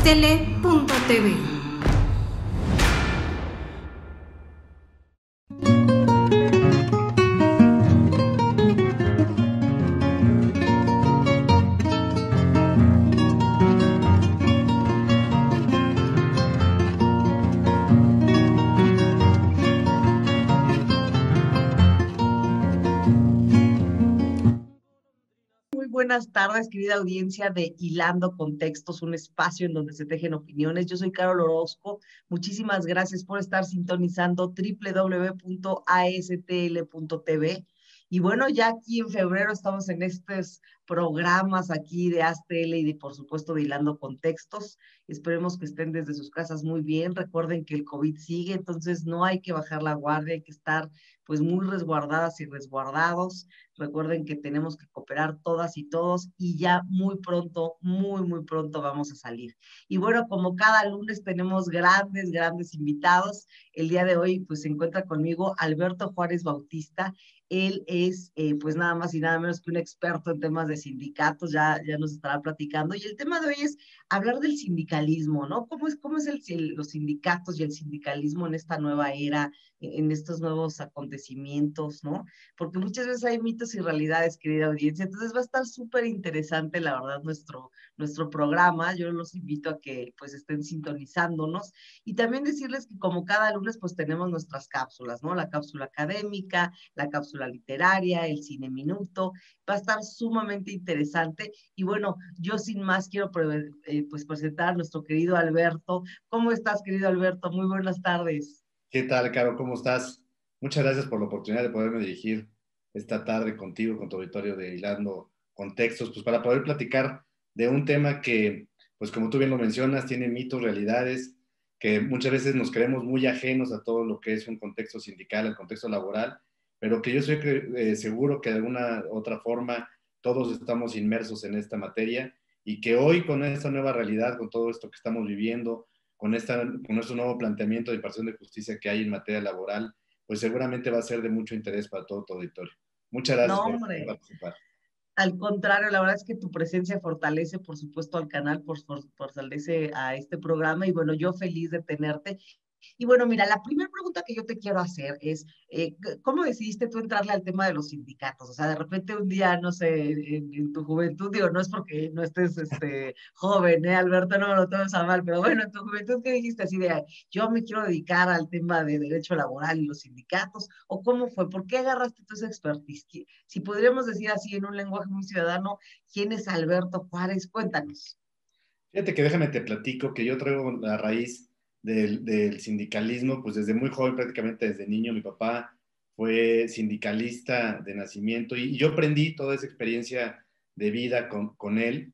astele.tv. Buenas tardes, querida audiencia de Hilando Contextos, un espacio en donde se tejen opiniones. Yo soy Carol Orozco. Muchísimas gracias por estar sintonizando www.astl.tv. Y bueno, ya aquí en febrero estamos en estos programas aquí de ASTL y por supuesto de Hilando Contextos. Esperemos que estén desde sus casas muy bien. Recuerden que el COVID sigue, entonces no hay que bajar la guardia, hay que estar pues muy resguardadas y resguardados. Recuerden que tenemos que cooperar todas y todos y ya muy pronto, muy pronto vamos a salir. Y bueno, como cada lunes tenemos grandes invitados. El día de hoy pues se encuentra conmigo Alberto Juárez Bautista. Él es pues nada más y nada menos que un experto en temas de sindicatos, ya nos estará platicando. Y el tema de hoy es hablar del sindicalismo, ¿no? ¿Cómo es los sindicatos y el sindicalismo en esta nueva era, en estos nuevos acontecimientos, ¿no? Porque muchas veces hay mitos y realidades, querida audiencia. Entonces va a estar súper interesante, la verdad, nuestro programa. Yo los invito a que pues estén sintonizándonos y también decirles que como cada lunes pues tenemos nuestras cápsulas, ¿no? La cápsula académica, la cápsula literaria, el cine minuto. Va a estar sumamente interesante. Y bueno, yo sin más quiero pues presentar a nuestro querido Alberto. ¿Cómo estás, querido Alberto? Muy buenas tardes. ¿Qué tal, Caro? ¿Cómo estás? Muchas gracias por la oportunidad de poderme dirigir esta tarde contigo, con tu auditorio de Hilando Contextos, pues para poder platicar de un tema que, pues como tú bien lo mencionas, tiene mitos, realidades, que muchas veces nos creemos muy ajenos a todo lo que es un contexto sindical, el contexto laboral, pero que yo soy seguro que de alguna otra forma todos estamos inmersos en esta materia y que hoy con esta nueva realidad, con todo esto que estamos viviendo, con nuestro nuevo planteamiento de impartición de justicia que hay en materia laboral, pues seguramente va a ser de mucho interés para todo tu auditorio. Muchas gracias No, por hombre. participar. Al contrario, la verdad es que tu presencia fortalece, por supuesto, al canal, fortalece a este programa y bueno, yo feliz de tenerte. Y bueno, mira, la primera pregunta que yo te quiero hacer es, ¿cómo decidiste tú entrarle al tema de los sindicatos? O sea, de repente un día, no sé, en tu juventud, digo, no es porque no estés joven, Alberto? No me lo tomes a mal, pero bueno, en tu juventud, ¿qué dijiste así de, yo me quiero dedicar al tema de derecho laboral y los sindicatos? ¿O cómo fue? ¿Por qué agarraste tú esa expertise? Si podríamos decir así en un lenguaje muy ciudadano, ¿quién es Alberto Juárez? Cuéntanos. Fíjate que déjame te platico que yo traigo la raíz del sindicalismo, pues desde muy joven, prácticamente desde niño, mi papá fue sindicalista de nacimiento y yo aprendí toda esa experiencia de vida con él.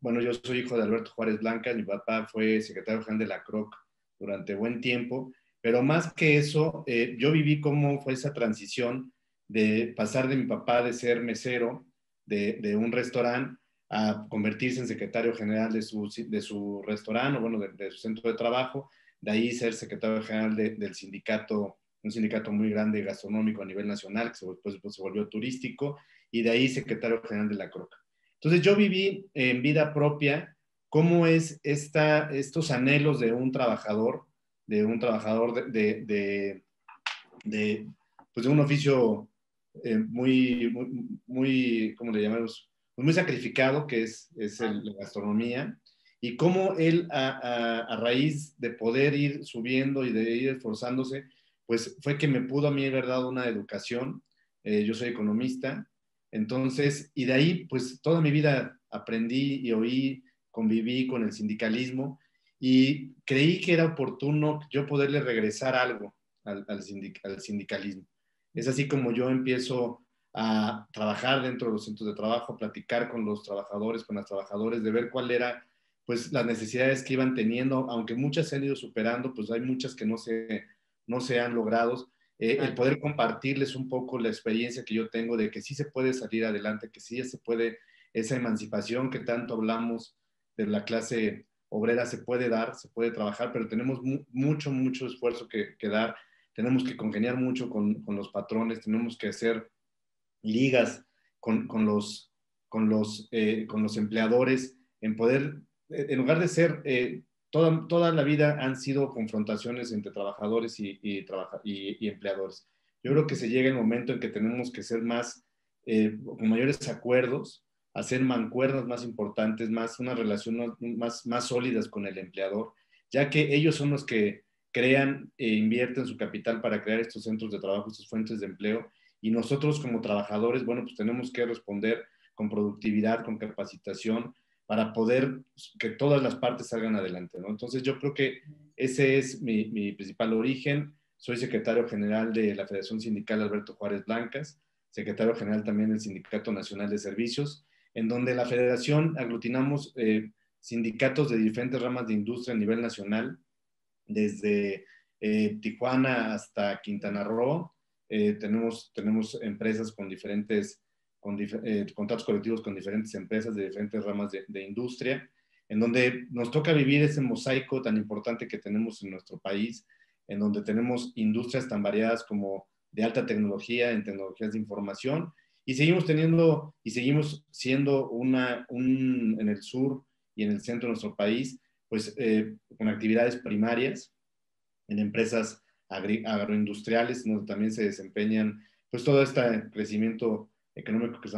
Bueno, yo soy hijo de Alberto Juárez Blancas, mi papá fue secretario general de la CROC durante buen tiempo, pero más que eso, yo viví cómo fue esa transición de pasar de mi papá de ser mesero de un restaurante a convertirse en secretario general de su restaurante, o bueno, de su centro de trabajo, de ahí ser secretario general del sindicato, un sindicato muy grande gastronómico a nivel nacional, que después se volvió turístico, y de ahí secretario general de la CROC. Entonces yo viví en vida propia cómo es estos anhelos de un trabajador pues de un oficio muy, ¿cómo le llamamos? Pues muy sacrificado, que es la gastronomía, y cómo él, a raíz de poder ir subiendo y de ir esforzándose, pues fue que me pudo a mí haber dado una educación. Yo soy economista, entonces, y de ahí, pues toda mi vida aprendí y oí, conviví con el sindicalismo, y creí que era oportuno yo poderle regresar algo al sindicalismo. Es así como yo empiezo a trabajar dentro de los centros de trabajo, a platicar con los trabajadores, con las trabajadoras, de ver cuál era pues las necesidades que iban teniendo, aunque muchas se han ido superando, pues hay muchas que no se han logrado. El poder compartirles un poco la experiencia que yo tengo de que sí se puede salir adelante, que sí se puede, esa emancipación que tanto hablamos de la clase obrera se puede dar, se puede trabajar, pero tenemos mucho esfuerzo que dar, tenemos que congeniar mucho con los patrones, tenemos que hacer ligas con los empleadores en poder en lugar de ser, toda la vida han sido confrontaciones entre trabajadores y empleadores. Yo creo que se llega el momento en que tenemos que ser más, con mayores acuerdos, hacer mancuernas más importantes, más una relación más sólidas con el empleador, ya que ellos son los que crean e invierten su capital para crear estos centros de trabajo, estas fuentes de empleo, y nosotros como trabajadores, bueno, pues tenemos que responder con productividad, con capacitación, para poder que todas las partes salgan adelante, ¿no? Entonces yo creo que ese es mi principal origen. Soy secretario general de la Federación Sindical Alberto Juárez Blancas, secretario general también del Sindicato Nacional de Servicios, en donde la federación aglutinamos sindicatos de diferentes ramas de industria a nivel nacional, desde Tijuana hasta Quintana Roo. Tenemos empresas con diferentes contratos colectivos con diferentes empresas de diferentes ramas de industria, en donde nos toca vivir ese mosaico tan importante que tenemos en nuestro país, en donde tenemos industrias tan variadas como de alta tecnología, en tecnologías de información, y seguimos siendo en el sur y en el centro de nuestro país, pues con actividades primarias, en empresas agroindustriales, donde también se desempeñan pues todo este crecimiento económico que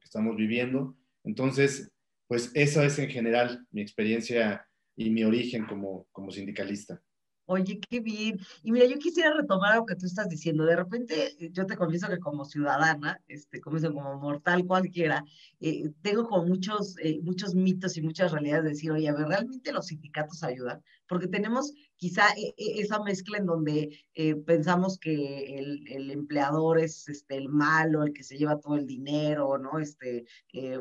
estamos viviendo. Entonces, pues esa es en general mi experiencia y mi origen como sindicalista. Oye, qué bien. Y mira, yo quisiera retomar algo que tú estás diciendo. De repente, yo te confieso que como ciudadana, como eso, como mortal cualquiera, tengo como muchos mitos y muchas realidades de decir, oye, a ver, ¿realmente los sindicatos ayudan? Porque tenemos quizá esa mezcla en donde pensamos que el empleador es el malo, el que se lleva todo el dinero, ¿no? Eh,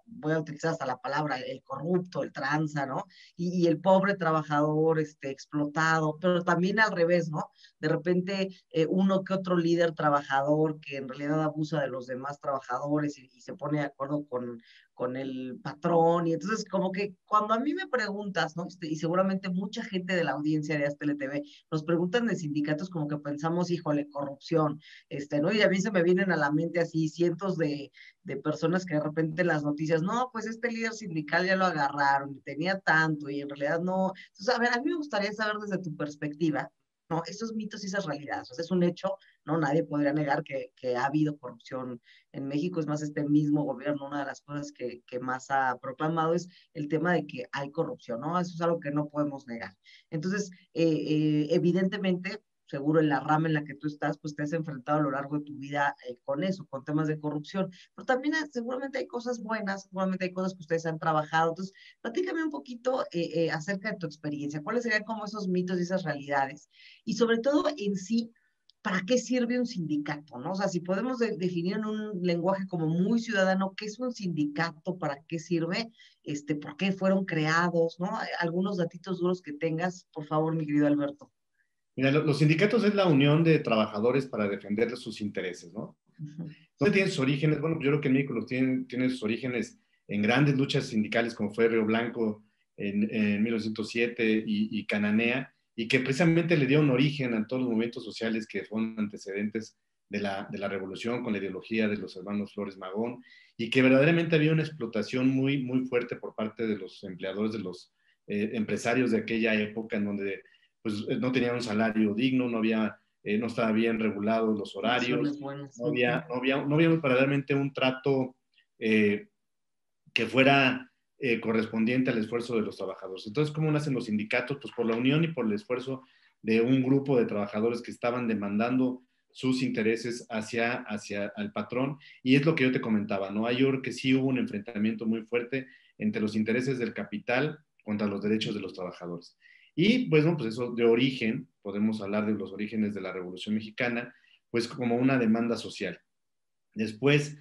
voy a utilizar hasta la palabra, el corrupto, el tranza, ¿no? Y el pobre trabajador explotado, pero también al revés, ¿no? De repente uno que otro líder trabajador que en realidad abusa de los demás trabajadores y se pone de acuerdo con el patrón. Y entonces como que cuando a mí me preguntas, ¿no? Y seguramente mucha gente de la audiencia de Aztele TV nos preguntan de sindicatos como que pensamos, híjole, corrupción, ¿no? Y a mí se me vienen a la mente así cientos de personas que de repente en las noticias, no, pues este líder sindical ya lo agarraron y tenía tanto y en realidad no. Entonces, a ver, a mí me gustaría saber desde tu perspectiva, ¿no? Esos mitos y esas realidades. O sea, es un hecho, ¿no? Nadie podría negar que ha habido corrupción en México. Es más, este mismo gobierno, una de las cosas que más ha proclamado es el tema de que hay corrupción, ¿no? Eso es algo que no podemos negar. Entonces, evidentemente, seguro en la rama en la que tú estás, pues te has enfrentado a lo largo de tu vida con eso, con temas de corrupción. Pero también seguramente hay cosas buenas, seguramente hay cosas que ustedes han trabajado. Entonces, platícame un poquito acerca de tu experiencia. ¿Cuáles serían como esos mitos y esas realidades? Y sobre todo en sí, ¿para qué sirve un sindicato? ¿No? O sea, si podemos definir en un lenguaje como muy ciudadano, ¿qué es un sindicato? ¿Para qué sirve? ¿Por qué fueron creados? ¿No? Algunos datitos duros que tengas, por favor, mi querido Alberto. Mira, los sindicatos es la unión de trabajadores para defender sus intereses, ¿no? Ujú. ¿Dónde tienen sus orígenes? Bueno, yo creo que en México tienen sus orígenes en grandes luchas sindicales como fue Río Blanco en 1907 y Cananea, y que precisamente le dio un origen a todos los movimientos sociales que fueron antecedentes de la revolución con la ideología de los hermanos Flores Magón, y que verdaderamente había una explotación muy, muy fuerte por parte de los empleadores, de los empresarios de aquella época, en donde pues, no tenían un salario digno, no estaba bien regulados los horarios, Condiciones buenas. no había verdaderamente un trato eh, que fuera correspondiente al esfuerzo de los trabajadores. Entonces, ¿cómo nacen los sindicatos? Pues por la unión y por el esfuerzo de un grupo de trabajadores que estaban demandando sus intereses hacia el patrón, y es lo que yo te comentaba, ¿no? Yo creo que sí hubo un enfrentamiento muy fuerte entre los intereses del capital contra los derechos de los trabajadores. Y bueno, pues eso de origen, podemos hablar de los orígenes de la Revolución Mexicana, pues como una demanda social. Después,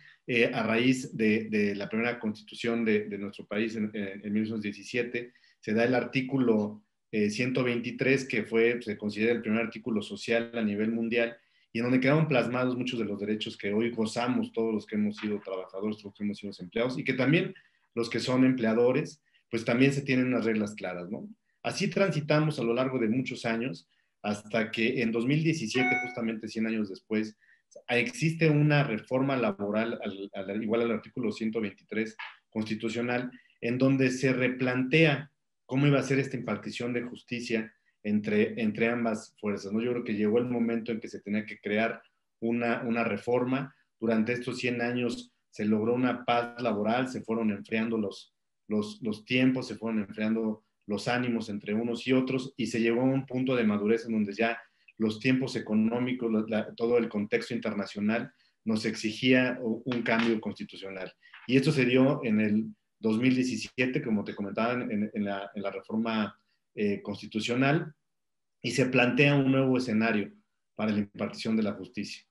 a raíz de la primera constitución de nuestro país en 1917, se da el artículo 123, que se considera el primer artículo social a nivel mundial, y en donde quedaron plasmados muchos de los derechos que hoy gozamos todos los que hemos sido trabajadores, todos los que hemos sido empleados, y que también los que son empleadores, pues también se tienen unas reglas claras, ¿no? Así transitamos a lo largo de muchos años, hasta que en 2017, justamente 100 años después, existe una reforma laboral igual al artículo 123 constitucional, en donde se replantea cómo iba a ser esta impartición de justicia entre ambas fuerzas, ¿no? Yo creo que llegó el momento en que se tenía que crear una reforma. Durante estos 100 años se logró una paz laboral, se fueron enfriando los tiempos, se fueron enfriando los ánimos entre unos y otros, y se llegó a un punto de madurez en donde ya los tiempos económicos, todo el contexto internacional nos exigía un cambio constitucional. Y esto se dio en el 2017, como te comentaba, en la reforma constitucional, y se plantea un nuevo escenario para la impartición de la justicia.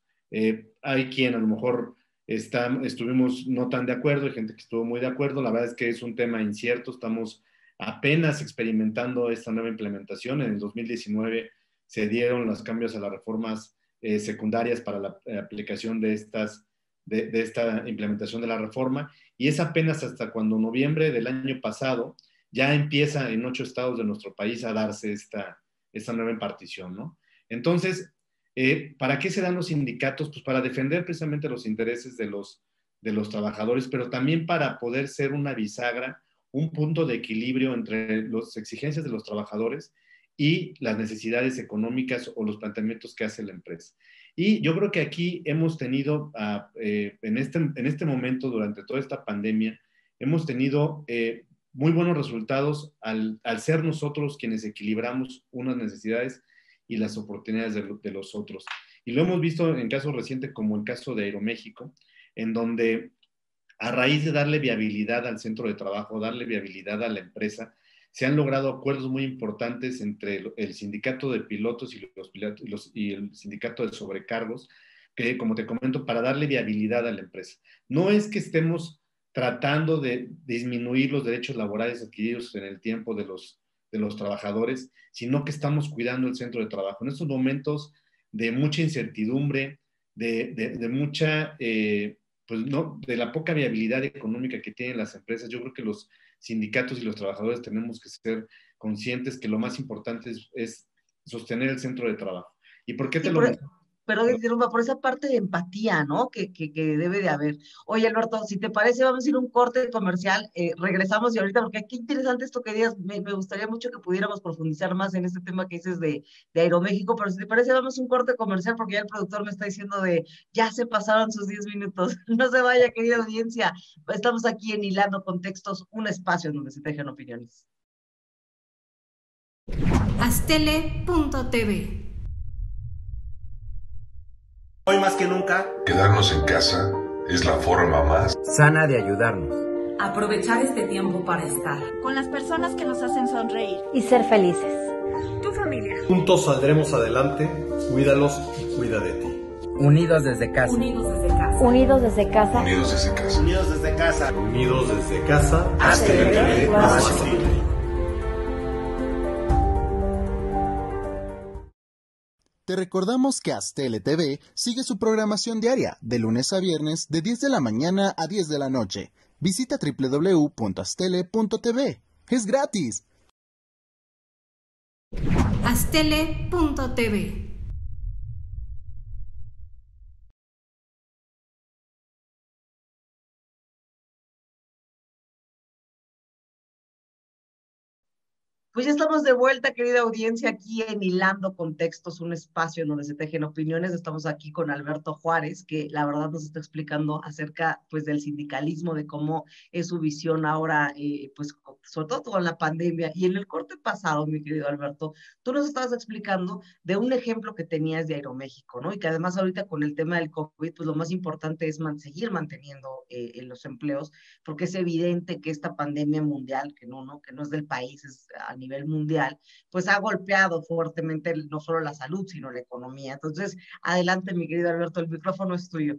Hay quien a lo mejor estuvimos no tan de acuerdo, hay gente que estuvo muy de acuerdo. La verdad es que es un tema incierto, estamos apenas experimentando esta nueva implementación. En el 2019 se dieron los cambios a las reformas secundarias para la aplicación de esta implementación de la reforma, y es apenas hasta cuando noviembre del año pasado ya empieza en 8 estados de nuestro país a darse esta nueva impartición, ¿no? Entonces, ¿para qué se dan los sindicatos? Pues para defender precisamente los intereses de los trabajadores, pero también para poder ser una bisagra, un punto de equilibrio entre las exigencias de los trabajadores y las necesidades económicas o los planteamientos que hace la empresa. Y yo creo que aquí hemos tenido, en este momento, durante toda esta pandemia, hemos tenido muy buenos resultados al ser nosotros quienes equilibramos unas necesidades y las oportunidades de los otros. Y lo hemos visto en casos recientes como el caso de Aeroméxico, en donde a raíz de darle viabilidad al centro de trabajo, darle viabilidad a la empresa, se han logrado acuerdos muy importantes entre el sindicato de pilotos y el sindicato de sobrecargos, que, como te comento, para darle viabilidad a la empresa. No es que estemos tratando de disminuir los derechos laborales adquiridos en el tiempo de los trabajadores, sino que estamos cuidando el centro de trabajo. En estos momentos de mucha incertidumbre, de mucha, pues no, de la poca viabilidad económica que tienen las empresas, yo creo que los sindicatos y los trabajadores tenemos que ser conscientes que lo más importante es sostener el centro de trabajo. ¿Y por qué Sí, te lo menciono? pero por esa parte de empatía, ¿no? Que debe de haber. Oye, Alberto, si te parece, vamos a ir a un corte comercial, regresamos y ahorita, porque qué interesante esto que digas, me gustaría mucho que pudiéramos profundizar más en este tema que dices de Aeroméxico, pero si te parece, vamos a un corte comercial, porque ya el productor me está diciendo ya se pasaron sus 10 minutos. No se vaya, querida audiencia, estamos aquí en Hilando Contextos, un espacio en donde se tejen opiniones. Astele.tv. Hoy más que nunca, quedarnos en casa es la forma más sana de ayudarnos. Aprovechar este tiempo para estar con las personas que nos hacen sonreír y ser felices. Tu familia. Juntos saldremos adelante. Cuídalos y cuida de ti. Unidos desde casa. Unidos desde casa. Unidos desde casa. Unidos desde casa. Unidos desde casa. Unidos desde casa. Hasta el TV más accesible. Te recordamos que Astele TV sigue su programación diaria de lunes a viernes de 10 de la mañana a 10 de la noche. Visita www.astele.tv. ¡Es gratis! Astele.tv. Pues ya estamos de vuelta, querida audiencia, aquí en Hilando Contextos, un espacio en donde se tejen opiniones. Estamos aquí con Alberto Juárez, que la verdad nos está explicando acerca, pues, del sindicalismo, de cómo es su visión ahora, pues, sobre todo con la pandemia. Y en el corte pasado, mi querido Alberto, tú nos estabas explicando de un ejemplo que tenías de Aeroméxico, ¿no? Y que además ahorita con el tema del COVID, pues lo más importante es seguir manteniendo los empleos, porque es evidente que esta pandemia mundial, que no es del país, es a nivel mundial, pues ha golpeado fuertemente no solo la salud, sino la economía. Entonces, adelante, mi querido Alberto, el micrófono es tuyo.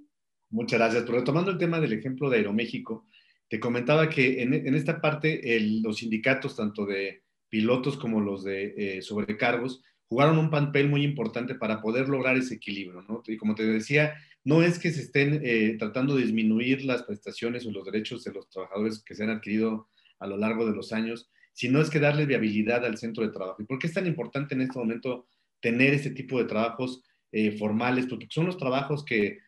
Muchas gracias. Pero retomando el tema del ejemplo de Aeroméxico, te comentaba que en esta parte los sindicatos, tanto de pilotos como los de sobrecargos, jugaron un papel muy importante para poder lograr ese equilibrio, ¿no? Y como te decía, no es que se estén tratando de disminuir las prestaciones o los derechos de los trabajadores que se han adquirido a lo largo de los años, sino es que darle viabilidad al centro de trabajo. ¿Y por qué es tan importante en este momento tener este tipo de trabajos formales? Porque son los trabajos que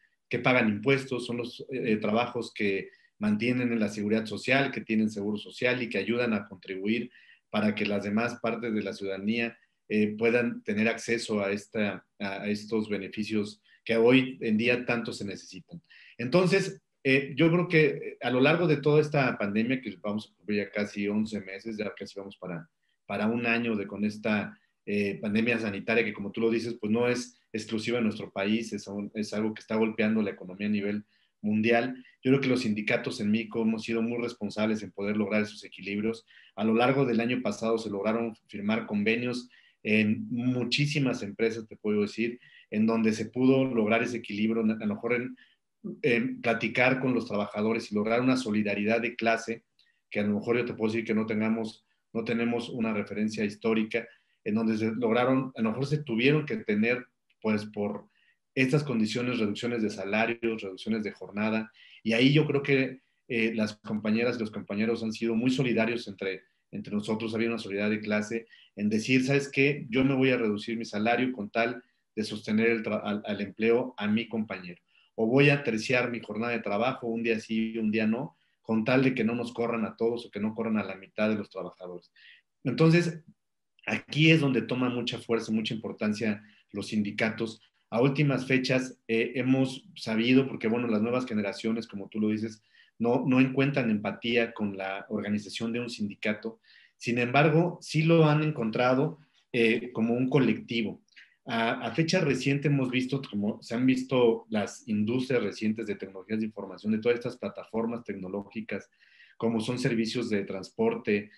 pagan impuestos, son los trabajos que mantienen la seguridad social, que tienen seguro social y que ayudan a contribuir para que las demás partes de la ciudadanía puedan tener acceso a estos beneficios que hoy en día tanto se necesitan. Entonces, yo creo que a lo largo de toda esta pandemia, que vamos a cumplir ya casi 11 meses, ya casi vamos para un año con esta pandemia sanitaria, que como tú lo dices, pues no es exclusiva de nuestro país, es algo que está golpeando la economía a nivel mundial. Yo creo que los sindicatos en México hemos sido muy responsables en poder lograr esos equilibrios. A lo largo del año pasado se lograron firmar convenios en muchísimas empresas, te puedo decir, en donde se pudo lograr ese equilibrio, a lo mejor en platicar con los trabajadores y lograr una solidaridad de clase, que a lo mejor yo te puedo decir que no tenemos una referencia histórica, en donde se lograron, a lo mejor se tuvieron que tener, pues por estas condiciones, reducciones de salarios, reducciones de jornada, y ahí yo creo que las compañeras y los compañeros han sido muy solidarios entre nosotros, había una solidaridad de clase en decir, ¿sabes qué? Yo me voy a reducir mi salario con tal de sostener al empleo a mi compañero, o voy a terciar mi jornada de trabajo, un día sí, un día no, con tal de que no nos corran a todos o que no corran a la mitad de los trabajadores. Entonces, aquí es donde toma mucha fuerza, mucha importancia los sindicatos. A últimas fechas hemos sabido, porque bueno, las nuevas generaciones, como tú lo dices, no encuentran empatía con la organización de un sindicato. Sin embargo, sí lo han encontrado como un colectivo. A fecha reciente hemos visto, como se han visto las industrias recientes de tecnologías de información, de todas estas plataformas tecnológicas, como son servicios de transporte,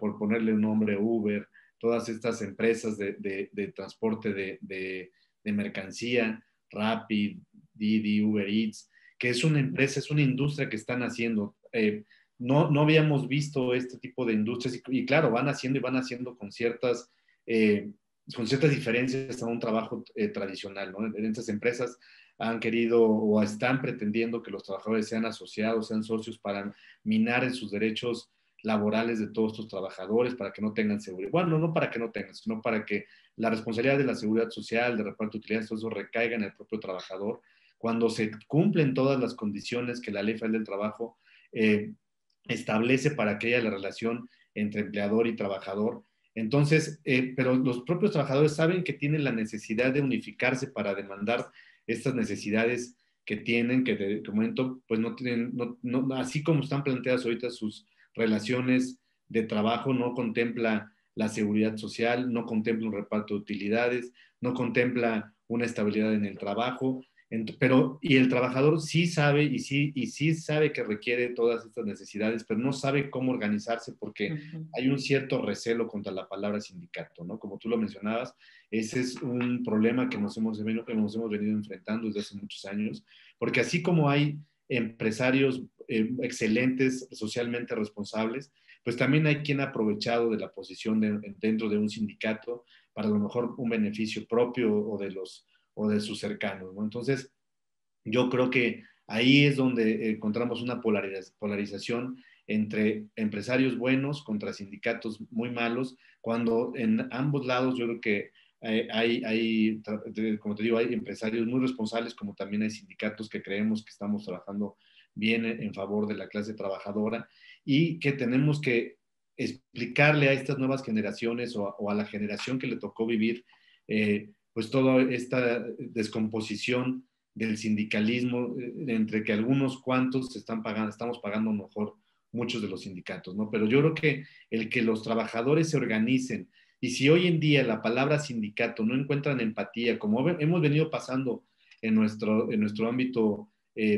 por ponerle un nombre, Uber, todas estas empresas de transporte de mercancía, Rapid, Didi, Uber Eats, que es una empresa, es una industria que están haciendo. No habíamos visto este tipo de industrias y claro, van haciendo con ciertas diferencias a un trabajo tradicional, ¿no? En estas empresas han querido o están pretendiendo que los trabajadores sean asociados, sean socios para minar en sus derechos laborales de todos estos trabajadores, para que no tengan seguridad. Bueno, no para que no tengan, sino para que la responsabilidad de la seguridad social, de reparto de utilidades, todo eso recaiga en el propio trabajador. Cuando se cumplen todas las condiciones que la Ley Federal del Trabajo establece para que haya la relación entre empleador y trabajador. Entonces, pero los propios trabajadores saben que tienen la necesidad de unificarse para demandar estas necesidades que tienen, que de momento, pues no tienen, así como están planteadas ahorita sus relaciones de trabajo, no contempla la seguridad social, no contempla un reparto de utilidades, no contempla una estabilidad en el trabajo, y el trabajador sí sabe y sí sabe que requiere todas estas necesidades, pero no sabe cómo organizarse porque hay un cierto recelo contra la palabra sindicato, ¿no? Como tú lo mencionabas, ese es un problema que nos hemos venido enfrentando desde hace muchos años, porque así como hay empresarios excelentes, socialmente responsables, pues también hay quien ha aprovechado de la posición dentro de un sindicato para a lo mejor un beneficio propio o de sus cercanos, ¿no? Entonces, yo creo que ahí es donde encontramos una polarización entre empresarios buenos contra sindicatos muy malos, cuando en ambos lados yo creo que como te digo, hay empresarios muy responsables, como también hay sindicatos que creemos que estamos trabajando bien en favor de la clase trabajadora y que tenemos que explicarle a estas nuevas generaciones o a la generación que le tocó vivir pues toda esta descomposición del sindicalismo entre que algunos cuantos estamos pagando mejor muchos de los sindicatos, ¿no? Pero yo creo que el que los trabajadores se organicen y si hoy en día la palabra sindicato no encuentran empatía, como hemos venido pasando en nuestro ámbito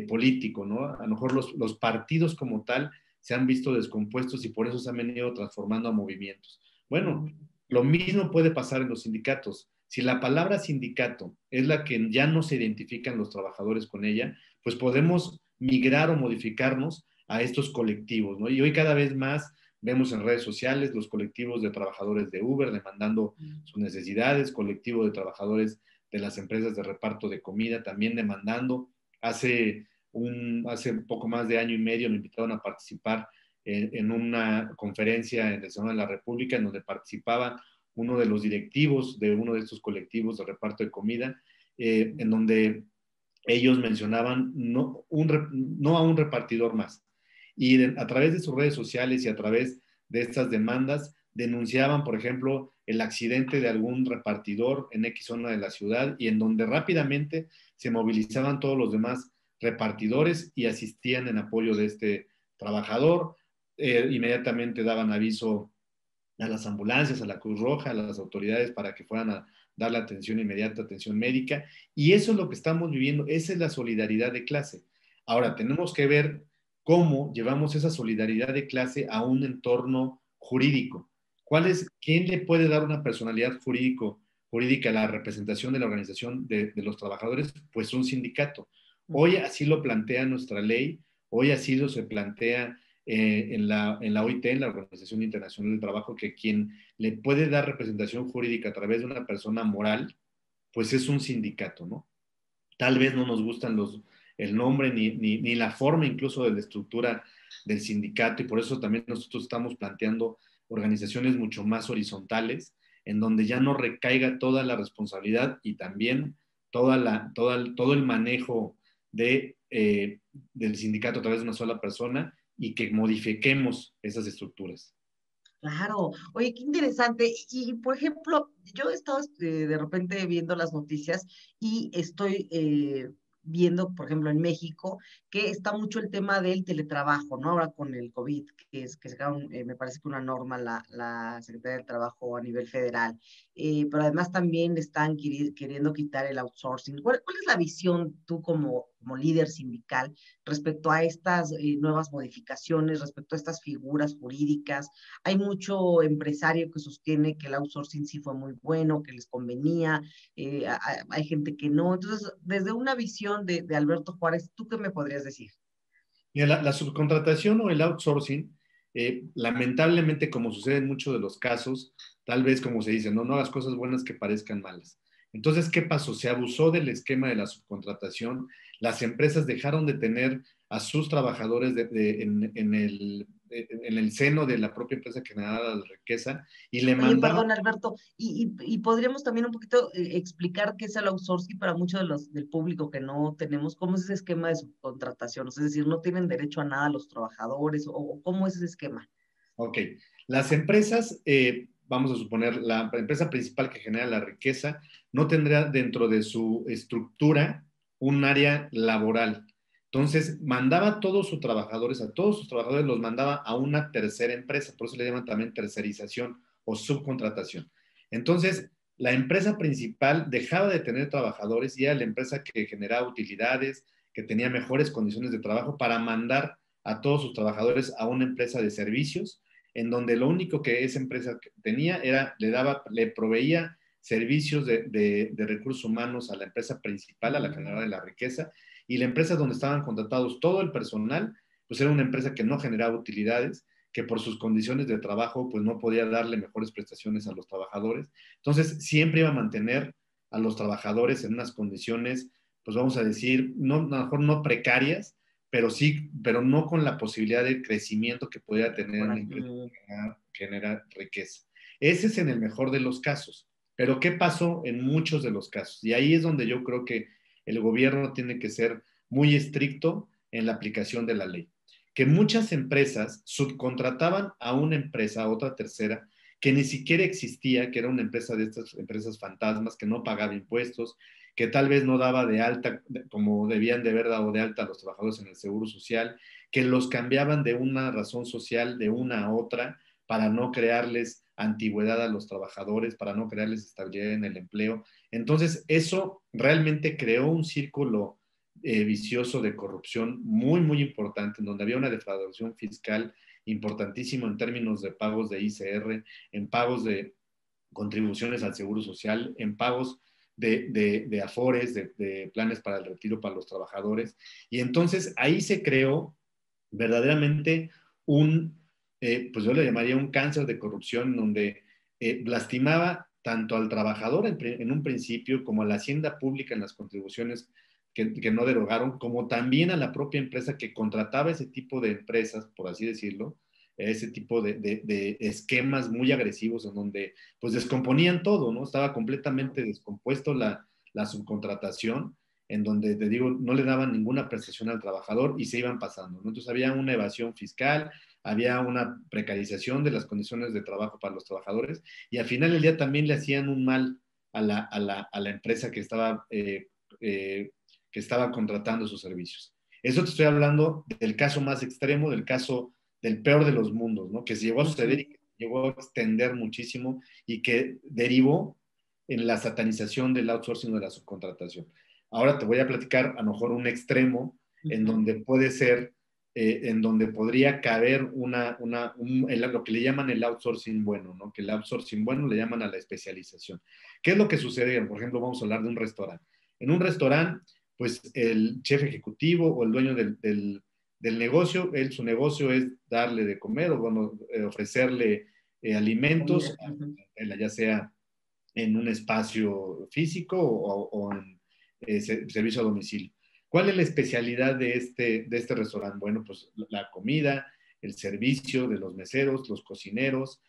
político, ¿no? A lo mejor los partidos como tal se han visto descompuestos y por eso se han venido transformando a movimientos. Bueno, lo mismo puede pasar en los sindicatos. Si la palabra sindicato es la que ya no se identifican los trabajadores con ella, pues podemos migrar o modificarnos a estos colectivos, ¿no? Y hoy cada vez más vemos en redes sociales los colectivos de trabajadores de Uber demandando sus necesidades, colectivo de trabajadores de las empresas de reparto de comida también demandando. Hace un poco más de año y medio me invitaron a participar en una conferencia en el Senado de la República en donde participaba uno de los directivos de uno de estos colectivos de reparto de comida, en donde ellos mencionaban no a un repartidor más. Y a través de sus redes sociales y a través de estas demandas, denunciaban, por ejemplo, el accidente de algún repartidor en X zona de la ciudad y en donde rápidamente se movilizaban todos los demás repartidores y asistían en apoyo de este trabajador. Inmediatamente daban aviso a las ambulancias, a la Cruz Roja, a las autoridades para que fueran a dar la atención inmediata, atención médica. Y eso es lo que estamos viviendo, esa es la solidaridad de clase. Ahora, tenemos que ver cómo llevamos esa solidaridad de clase a un entorno jurídico. ¿Quién le puede dar una personalidad jurídica a la representación de la organización de los trabajadores? Pues un sindicato. Hoy así lo plantea nuestra ley, hoy así lo se plantea en la OIT, en la Organización Internacional del Trabajo, que quien le puede dar representación jurídica a través de una persona moral, pues es un sindicato, ¿no? Tal vez no nos gustan el nombre ni la forma incluso de la estructura del sindicato, y por eso también nosotros estamos planteando organizaciones mucho más horizontales, en donde ya no recaiga toda la responsabilidad y también todo el manejo del sindicato a través de una sola persona, y que modifiquemos esas estructuras. Claro, oye, qué interesante. Y, por ejemplo, yo he estado de repente viendo las noticias y estoy viendo, por ejemplo, en México, que está mucho el tema del teletrabajo, ¿no? Ahora con el COVID, que sacaron, me parece que una norma la Secretaría del Trabajo a nivel federal, pero además también están queriendo quitar el outsourcing. ¿Cuál es la visión tú como líder sindical respecto a estas nuevas modificaciones, respecto a estas figuras jurídicas? Hay mucho empresario que sostiene que el outsourcing sí fue muy bueno, que les convenía, hay gente que no. Entonces, desde una visión de Alberto Juárez, ¿tú qué me podrías decir? Mira, la subcontratación o el outsourcing, lamentablemente, como sucede en muchos de los casos, tal vez como se dice, no hagas cosas buenas que parezcan malas. Entonces, ¿qué pasó? Se abusó del esquema de la subcontratación, las empresas dejaron de tener a sus trabajadores en el seno de la propia empresa que generaba la riqueza y le Oye, mandaban. perdón, Alberto, y podríamos también un poquito explicar qué es el outsourcing para muchos del público que no tenemos, cómo es ese esquema de subcontratación, es decir, no tienen derecho a nada los trabajadores, o cómo es ese esquema. Ok, las empresas, vamos a suponer, la empresa principal que genera la riqueza no tendrá dentro de su estructura un área laboral. Entonces, mandaba a todos sus trabajadores los mandaba a una tercera empresa, por eso le llaman también tercerización o subcontratación. Entonces, la empresa principal dejaba de tener trabajadores y era la empresa que generaba utilidades, que tenía mejores condiciones de trabajo para mandar a todos sus trabajadores a una empresa de servicios, en donde lo único que esa empresa tenía era, le proveía servicios de recursos humanos a la empresa principal, a la generadora de la riqueza, y la empresa donde estaban contratados todo el personal, pues era una empresa que no generaba utilidades, que por sus condiciones de trabajo, pues no podía darle mejores prestaciones a los trabajadores. Entonces, siempre iba a mantener a los trabajadores en unas condiciones, pues vamos a decir, no, a lo mejor no precarias, pero sí, pero no con la posibilidad de crecimiento que podía tener una empresa que genera riqueza. Ese es en el mejor de los casos. Pero ¿qué pasó en muchos de los casos? Y ahí es donde yo creo que el gobierno tiene que ser muy estricto en la aplicación de la ley. Que muchas empresas subcontrataban a una empresa, a otra tercera, que ni siquiera existía, que era una empresa de estas empresas fantasmas, que no pagaba impuestos, que tal vez no daba de alta como debían de haber dado de alta a los trabajadores en el Seguro Social, que los cambiaban de una razón social de una a otra para no crearles antigüedad a los trabajadores, para no crearles estabilidad en el empleo. Entonces, eso realmente creó un círculo vicioso de corrupción muy, muy importante, en donde había una defraudación fiscal importantísima en términos de pagos de ICR, en pagos de contribuciones al Seguro Social, en pagos de afores, de planes para el retiro para los trabajadores. Y entonces ahí se creó verdaderamente pues yo le llamaría un cáncer de corrupción, donde lastimaba tanto al trabajador en un principio, como a la hacienda pública en las contribuciones que no derogaron, como también a la propia empresa que contrataba ese tipo de empresas, por así decirlo, ese tipo de esquemas muy agresivos en donde pues descomponían todo, ¿no? Estaba completamente descompuesto la subcontratación en donde, te digo, no le daban ninguna prestación al trabajador y se iban pasando, ¿no? Entonces había una evasión fiscal, había una precarización de las condiciones de trabajo para los trabajadores y al final del día también le hacían un mal a la empresa que estaba contratando sus servicios. Eso te estoy hablando del caso más extremo, del caso del peor de los mundos, ¿no? Que se llegó a suceder y que llegó a extender muchísimo y que derivó en la satanización del outsourcing o de la subcontratación. Ahora te voy a platicar a lo mejor un extremo en donde puede ser, en donde podría caber lo que le llaman el outsourcing bueno, ¿no? Que el outsourcing bueno le llaman a la especialización. ¿Qué es lo que sucede? Por ejemplo, vamos a hablar de un restaurante. En un restaurante, pues el chef ejecutivo o el dueño del negocio, su negocio es darle de comer o bueno, ofrecerle alimentos, ya sea en un espacio físico o en servicio a domicilio. ¿Cuál es la especialidad de este restaurante? Bueno, pues la comida, el servicio de los meseros, los cocineros,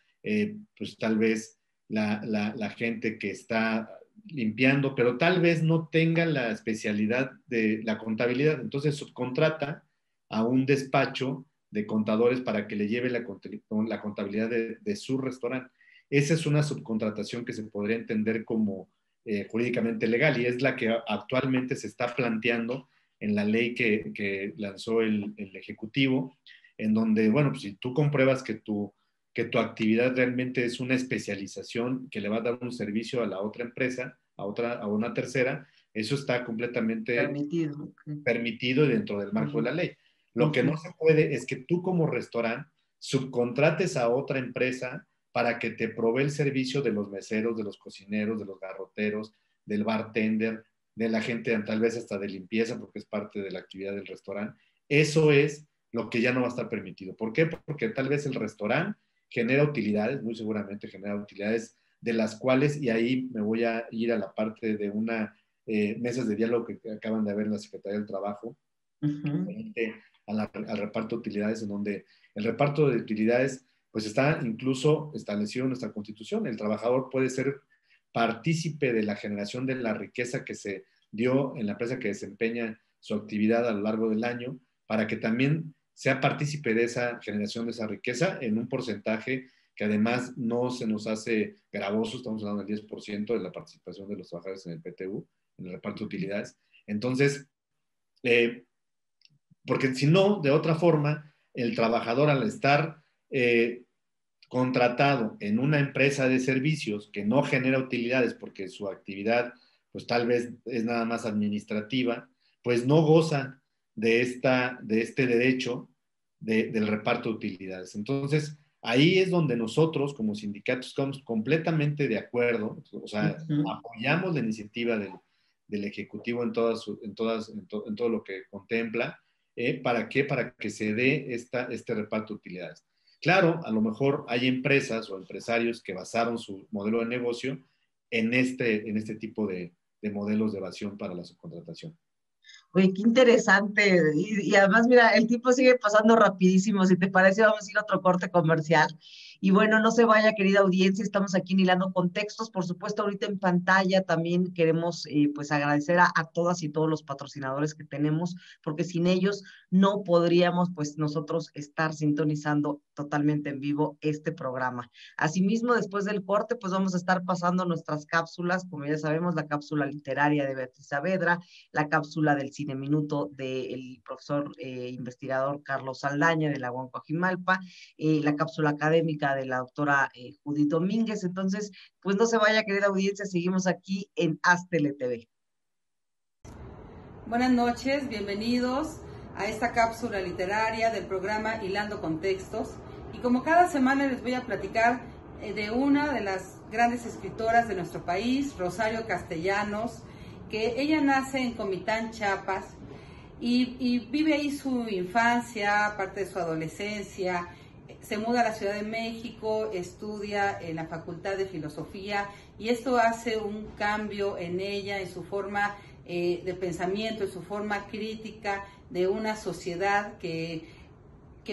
pues tal vez la gente que está limpiando, pero tal vez no tenga la especialidad de la contabilidad. Entonces subcontrata a un despacho de contadores para que le lleve la contabilidad de su restaurante. Esa es una subcontratación que se podría entender como jurídicamente legal y es la que actualmente se está planteando en la ley que lanzó el Ejecutivo, en donde, bueno, pues si tú compruebas que tu actividad realmente es una especialización que le va a dar un servicio a la otra empresa, a una tercera, eso está completamente permitido dentro del marco de la ley. Lo que no se puede es que tú como restaurante subcontrates a otra empresa para que te provee el servicio de los meseros, de los cocineros, de los garroteros, del bartender, de la gente tal vez hasta de limpieza, porque es parte de la actividad del restaurante. Eso es lo que ya no va a estar permitido. ¿Por qué? Porque tal vez el restaurante genera utilidades, muy seguramente genera utilidades de las cuales, y ahí me voy a ir a la parte de una mesas de diálogo que acaban de haber en la Secretaría del Trabajo, al reparto de utilidades, en donde el reparto de utilidades pues está incluso establecido en nuestra Constitución. El trabajador puede ser partícipe de la generación de la riqueza que se dio en la empresa que desempeña su actividad a lo largo del año, para que también sea partícipe de esa generación de esa riqueza en un porcentaje que además no se nos hace gravoso. Estamos hablando del 10% de la participación de los trabajadores en el PTU, en el reparto de utilidades. Entonces, porque si no, de otra forma, el trabajador al estar contratado en una empresa de servicios que no genera utilidades porque su actividad pues tal vez es nada más administrativa, pues no goza de este derecho del reparto de utilidades. Entonces, ahí es donde nosotros como sindicatos estamos completamente de acuerdo, o sea, apoyamos la iniciativa del Ejecutivo en todo lo que contempla. ¿Para qué? Para que se dé este reparto de utilidades. Claro, a lo mejor hay empresas o empresarios que basaron su modelo de negocio en este tipo de modelos de evasión para la subcontratación. Oye, qué interesante. Y además, mira, el tiempo sigue pasando rapidísimo. Si te parece, vamos a ir a otro corte comercial. Y bueno, no se vaya, querida audiencia, estamos aquí en Hilando Contextos. Por supuesto, ahorita en pantalla también queremos pues agradecer a todas y todos los patrocinadores que tenemos, porque sin ellos no podríamos pues nosotros estar sintonizando totalmente en vivo este programa. Asimismo, después del corte, pues vamos a estar pasando nuestras cápsulas, como ya sabemos, la cápsula literaria de Beatriz Saavedra, la cápsula del Cine Minuto del profesor investigador Carlos Saldaña de la UAM Coajimalpa, la cápsula académica de la doctora Judith Domínguez. Entonces, pues no se vaya, querida audiencia, seguimos aquí en Aztele TV. Buenas noches, bienvenidos a esta cápsula literaria del programa Hilando Contextos. Y como cada semana les voy a platicar de una de las grandes escritoras de nuestro país, Rosario Castellanos, que ella nace en Comitán, Chiapas, y vive ahí su infancia, parte de su adolescencia. Se muda a la Ciudad de México, estudia en la Facultad de Filosofía, y esto hace un cambio en ella, en su forma de pensamiento, en su forma crítica de una sociedad que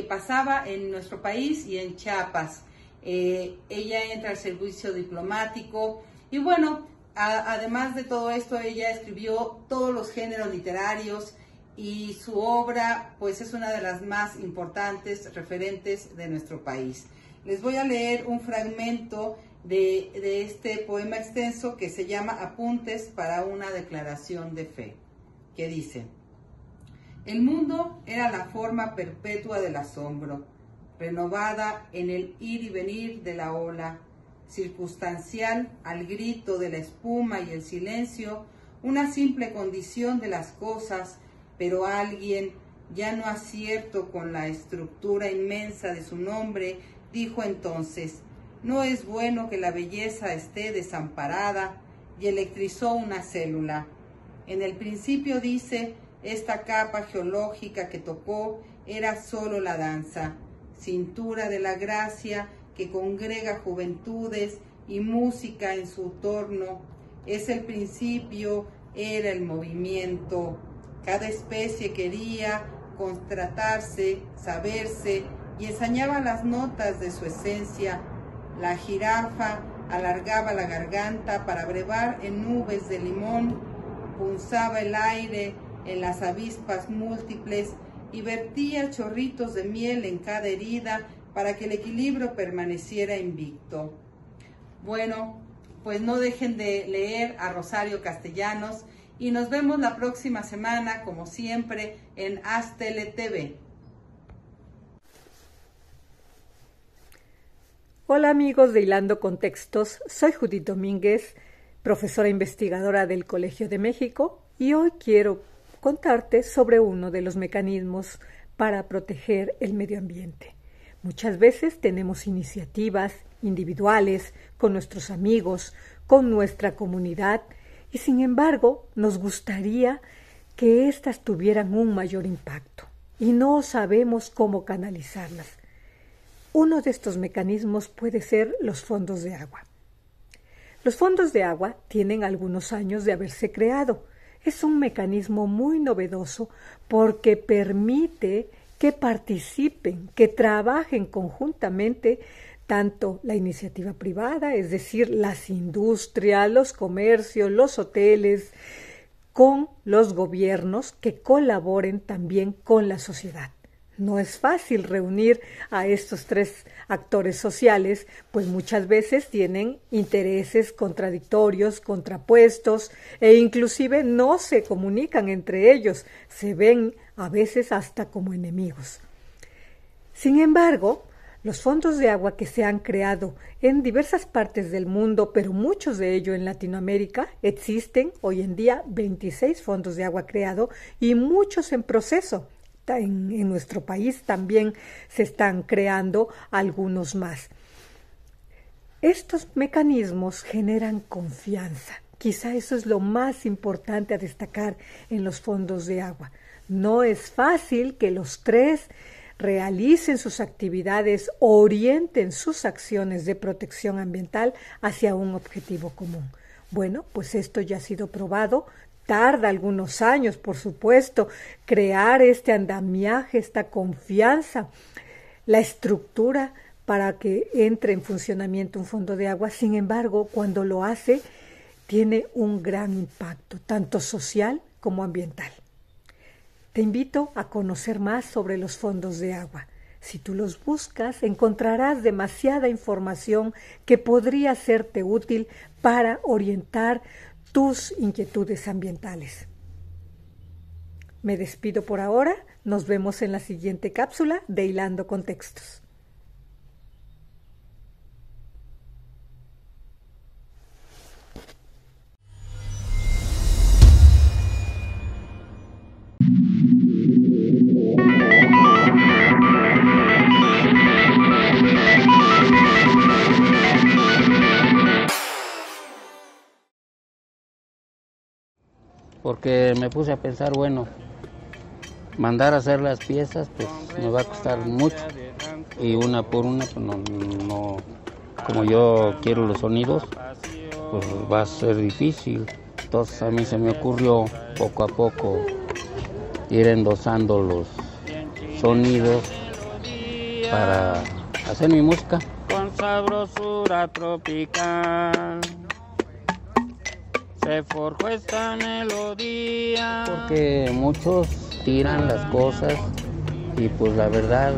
pasaba en nuestro país y en Chiapas. Ella entra al servicio diplomático y bueno, Además de todo esto, ella escribió todos los géneros literarios y su obra pues es una de las más importantes referentes de nuestro país. Les voy a leer un fragmento de este poema extenso que se llama Apuntes para una declaración de fe, que dice: el mundo era la forma perpetua del asombro, renovada en el ir y venir de la ola, circunstancial al grito de la espuma y el silencio, una simple condición de las cosas, pero alguien, ya no acierto con la estructura inmensa de su nombre, dijo entonces: no es bueno que la belleza esté desamparada, y electrizó una célula. En el principio, dice, esta capa geológica que tocó era solo la danza, cintura de la gracia que congrega juventudes y música en su torno. Es el principio, era el movimiento. Cada especie quería contratarse, saberse, y ensañaba las notas de su esencia. La jirafa alargaba la garganta para brevar en nubes de limón, punzaba el aire en las avispas múltiples y vertía chorritos de miel en cada herida para que el equilibrio permaneciera invicto. Bueno, pues no dejen de leer a Rosario Castellanos y nos vemos la próxima semana, como siempre, en Aztele TV. Hola amigos de Hilando Contextos, soy Judith Domínguez, profesora investigadora del Colegio de México, y hoy quiero contarte sobre uno de los mecanismos para proteger el medio ambiente. Muchas veces tenemos iniciativas individuales con nuestros amigos, con nuestra comunidad, y sin embargo nos gustaría que éstas tuvieran un mayor impacto y no sabemos cómo canalizarlas. Uno de estos mecanismos puede ser los fondos de agua. Los fondos de agua tienen algunos años de haberse creado. Es un mecanismo muy novedoso porque permite que participen, que trabajen conjuntamente tanto la iniciativa privada, es decir, las industrias, los comercios, los hoteles, con los gobiernos que colaboren también con la sociedad. No es fácil reunir a estos tres actores sociales, pues muchas veces tienen intereses contradictorios, contrapuestos, e inclusive no se comunican entre ellos, se ven a veces hasta como enemigos. Sin embargo, los fondos de agua que se han creado en diversas partes del mundo, pero muchos de ellos en Latinoamérica, existen hoy en día 26 fondos de agua creados y muchos en proceso. En nuestro país también se están creando algunos más. Estos mecanismos generan confianza. Quizá eso es lo más importante a destacar en los fondos de agua. No es fácil que los tres realicen sus actividades, orienten sus acciones de protección ambiental hacia un objetivo común. Bueno, pues esto ya ha sido probado. Tarda algunos años, por supuesto, crear este andamiaje, esta confianza, la estructura para que entre en funcionamiento un fondo de agua. Sin embargo, cuando lo hace, tiene un gran impacto, tanto social como ambiental. Te invito a conocer más sobre los fondos de agua. Si tú los buscas, encontrarás demasiada información que podría serte útil para orientar tus inquietudes ambientales. Me despido por ahora. Nos vemos en la siguiente cápsula de Hilando Contextos. Porque me puse a pensar, bueno, mandar a hacer las piezas pues me va a costar mucho y una por una pues no como yo quiero los sonidos pues va a ser difícil. Entonces a mí se me ocurrió poco a poco ir endosando los sonidos para hacer mi música. Con sabrosura tropical. se forjó esta melodía. Porque muchos tiran las cosas y pues la verdad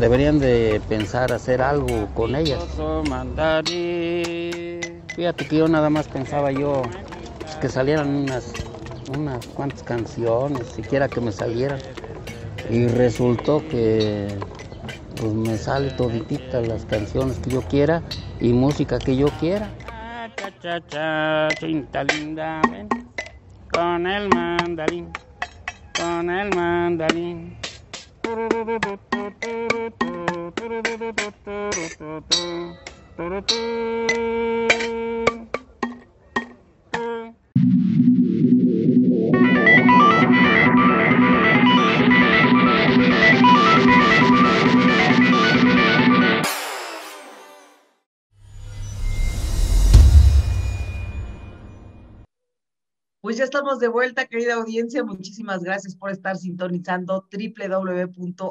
deberían de pensar hacer algo con ellas. Fíjate que yo nada más pensaba yo pues, que salieran unas cuantas canciones, siquiera que me salieran. Y resultó que pues me sale toditita las canciones que yo quiera y música que yo quiera. Chinta linda, ven, con el mandarín, con el mandarín. Pues ya estamos de vuelta, querida audiencia. Muchísimas gracias por estar sintonizando www.astltv.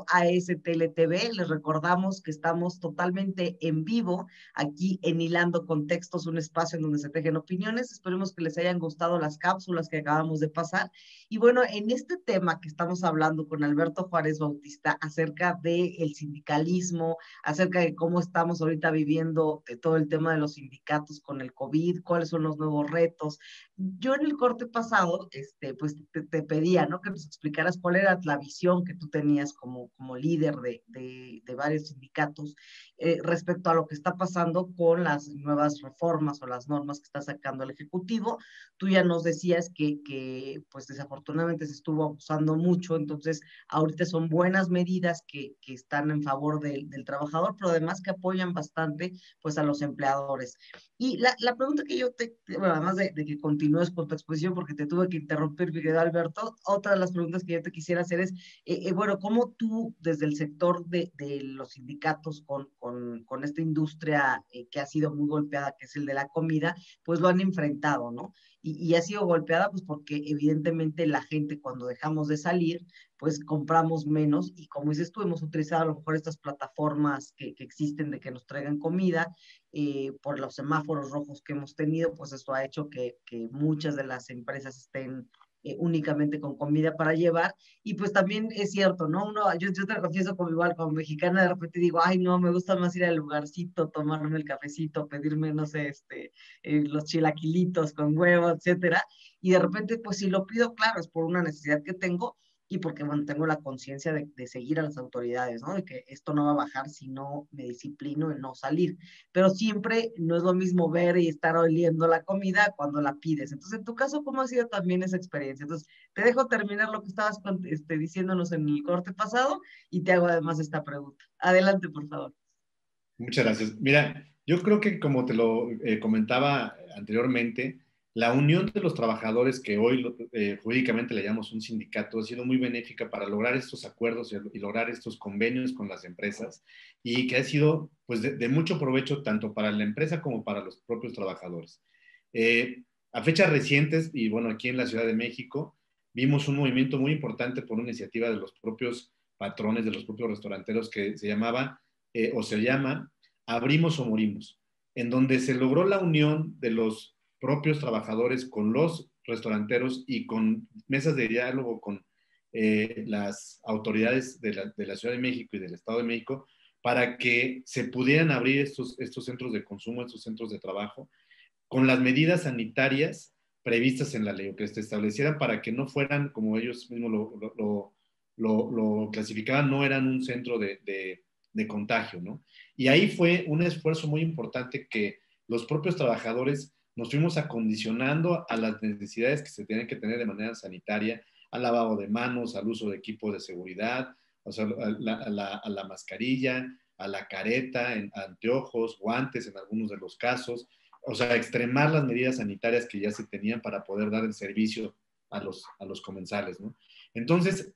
Les recordamos que estamos totalmente en vivo aquí en Hilando Contextos, un espacio en donde se tejen opiniones. Esperemos que les hayan gustado las cápsulas que acabamos de pasar. Y bueno, en este tema que estamos hablando con Alberto Juárez Bautista acerca del sindicalismo, acerca de cómo estamos ahorita viviendo todo el tema de los sindicatos con el COVID, cuáles son los nuevos retos. Yo en el corte pasado, pues te pedía, ¿no? Que nos explicaras cuál era la visión que tú tenías como líder de varios sindicatos respecto a lo que está pasando con las nuevas reformas o las normas que está sacando el Ejecutivo. Tú ya nos decías que pues desafortunadamente se estuvo abusando mucho, entonces ahorita son buenas medidas que están en favor del trabajador, pero además que apoyan bastante pues a los empleadores. Y la pregunta que yo bueno, además de que continúes con tu exposición, porque te tuve que interrumpir, mi querido Alberto, otra de las preguntas que yo te quisiera hacer es, bueno, ¿cómo tú, desde el sector de los sindicatos con esta industria que ha sido muy golpeada, que es el de la comida, pues lo han enfrentado, ¿no? Y ha sido golpeada pues porque evidentemente la gente cuando dejamos de salir, pues compramos menos y como dices tú, hemos utilizado a lo mejor estas plataformas que existen de que nos traigan comida, por los semáforos rojos que hemos tenido, pues esto ha hecho que muchas de las empresas estén únicamente con comida para llevar, y pues también es cierto, ¿no? Yo te confieso como igual, como mexicana, de repente digo, ay, no, me gusta más ir al lugarcito, tomarme el cafecito, pedirme, no sé, los chilaquilitos con huevo, etcétera, y de repente, pues si lo pido, claro, es por una necesidad que tengo, y porque bueno, tengo la conciencia de seguir a las autoridades, ¿no? De que esto no va a bajar si no me disciplino en no salir. Pero siempre no es lo mismo ver y estar oliendo la comida cuando la pides. Entonces, en tu caso, ¿cómo ha sido también esa experiencia? Entonces, te dejo terminar lo que estabas diciéndonos en el corte pasado y te hago además esta pregunta. Adelante, por favor. Muchas gracias. Mira, yo creo que como te lo comentaba anteriormente, la unión de los trabajadores, que hoy jurídicamente le llamamos un sindicato, ha sido muy benéfica para lograr estos acuerdos y lograr estos convenios con las empresas, y que ha sido pues, de mucho provecho tanto para la empresa como para los propios trabajadores. A fechas recientes, y bueno, aquí en la Ciudad de México, vimos un movimiento muy importante por una iniciativa de los propios patrones, de los propios restauranteros, que se llamaba, o se llama, Abrimos o Morimos, en donde se logró la unión de los propios trabajadores con los restauranteros y con mesas de diálogo con las autoridades de la Ciudad de México y del Estado de México para que se pudieran abrir estos centros de consumo, estos centros de trabajo, con las medidas sanitarias previstas en la ley, o que se establecieran para que no fueran, como ellos mismos lo clasificaban, no eran un centro de contagio, ¿no? Y ahí fue un esfuerzo muy importante que los propios trabajadores nos fuimos acondicionando a las necesidades que se tienen que tener de manera sanitaria, al lavado de manos, al uso de equipos de seguridad, o sea, a la mascarilla, a la careta, anteojos, guantes en algunos de los casos, o sea, extremar las medidas sanitarias que ya se tenían para poder dar el servicio a los comensales, ¿no? Entonces,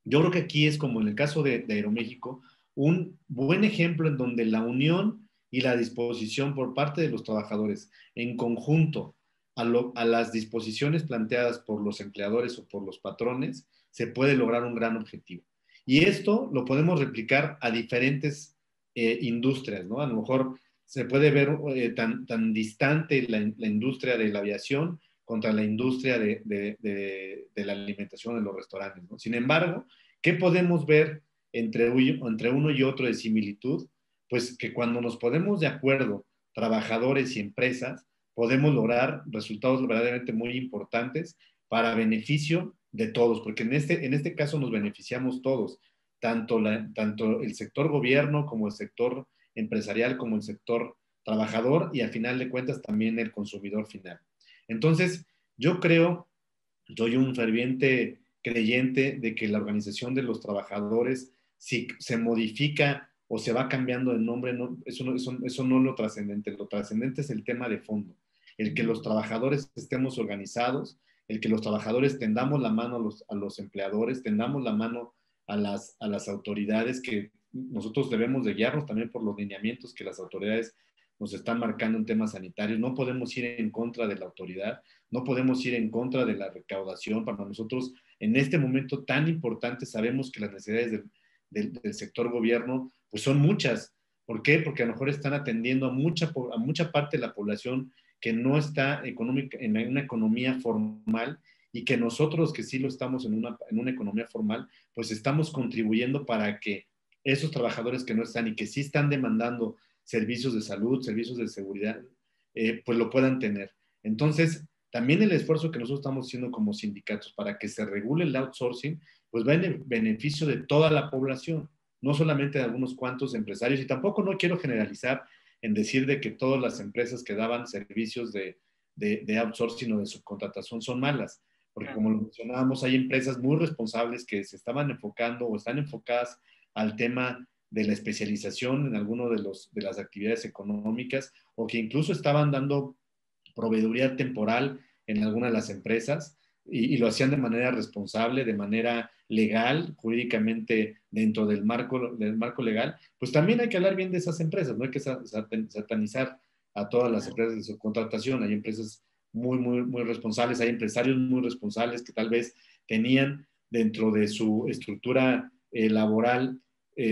yo creo que aquí es como en el caso de Aeroméxico, un buen ejemplo en donde la unión y la disposición por parte de los trabajadores en conjunto a las disposiciones planteadas por los empleadores o por los patrones, se puede lograr un gran objetivo. Y esto lo podemos replicar a diferentes industrias, ¿no? A lo mejor se puede ver tan distante la industria de la aviación contra la industria de la alimentación en los restaurantes, ¿no? Sin embargo, ¿qué podemos ver entre uno y otro de similitud? Pues que cuando nos ponemos de acuerdo, trabajadores y empresas, podemos lograr resultados verdaderamente muy importantes para beneficio de todos, porque en este caso nos beneficiamos todos, tanto el sector gobierno como el sector empresarial, como el sector trabajador y al final de cuentas también el consumidor final. Entonces, yo soy un ferviente creyente de que la organización de los trabajadores, si se modifica o se va cambiando de nombre, eso no es lo trascendente es el tema de fondo, el que los trabajadores estemos organizados, el que los trabajadores tendamos la mano a los empleadores, tendamos la mano a las autoridades, que nosotros debemos de guiarnos también por los lineamientos que las autoridades nos están marcando en temas sanitarios. No podemos ir en contra de la autoridad, no podemos ir en contra de la recaudación. Para nosotros, en este momento tan importante, sabemos que las necesidades del sector gobierno pues son muchas. ¿Por qué? Porque a lo mejor están atendiendo a mucha parte de la población que no está en una economía formal, y que nosotros que sí lo estamos en una economía formal, pues estamos contribuyendo para que esos trabajadores que no están y que sí están demandando servicios de salud, servicios de seguridad, pues lo puedan tener. Entonces, también el esfuerzo que nosotros estamos haciendo como sindicatos para que se regule el outsourcing, pues va en beneficio de toda la población, no solamente de algunos cuantos empresarios, y tampoco no quiero generalizar en decir de que todas las empresas que daban servicios de outsourcing o de subcontratación son malas, porque como lo mencionábamos, hay empresas muy responsables que se estaban enfocando o están enfocadas al tema de la especialización en alguno de las actividades económicas, o que incluso estaban dando proveeduría temporal en alguna de las empresas, y lo hacían de manera responsable, de manera legal, jurídicamente dentro del marco legal. Pues también hay que hablar bien de esas empresas, no hay que satanizar a todas las empresas de subcontratación. Hay empresas muy responsables, hay empresarios muy responsables que tal vez tenían dentro de su estructura laboral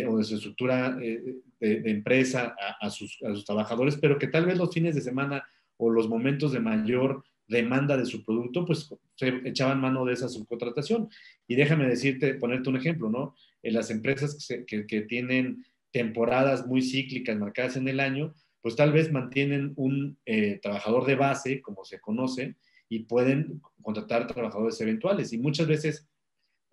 o de su estructura de empresa a sus trabajadores, pero que tal vez los fines de semana o los momentos de mayor demanda de su producto, pues se echaban mano de esa subcontratación. Y déjame ponerte un ejemplo, ¿no? En las empresas que tienen temporadas muy cíclicas marcadas en el año, pues tal vez mantienen un trabajador de base, como se conoce, y pueden contratar trabajadores eventuales. Y muchas veces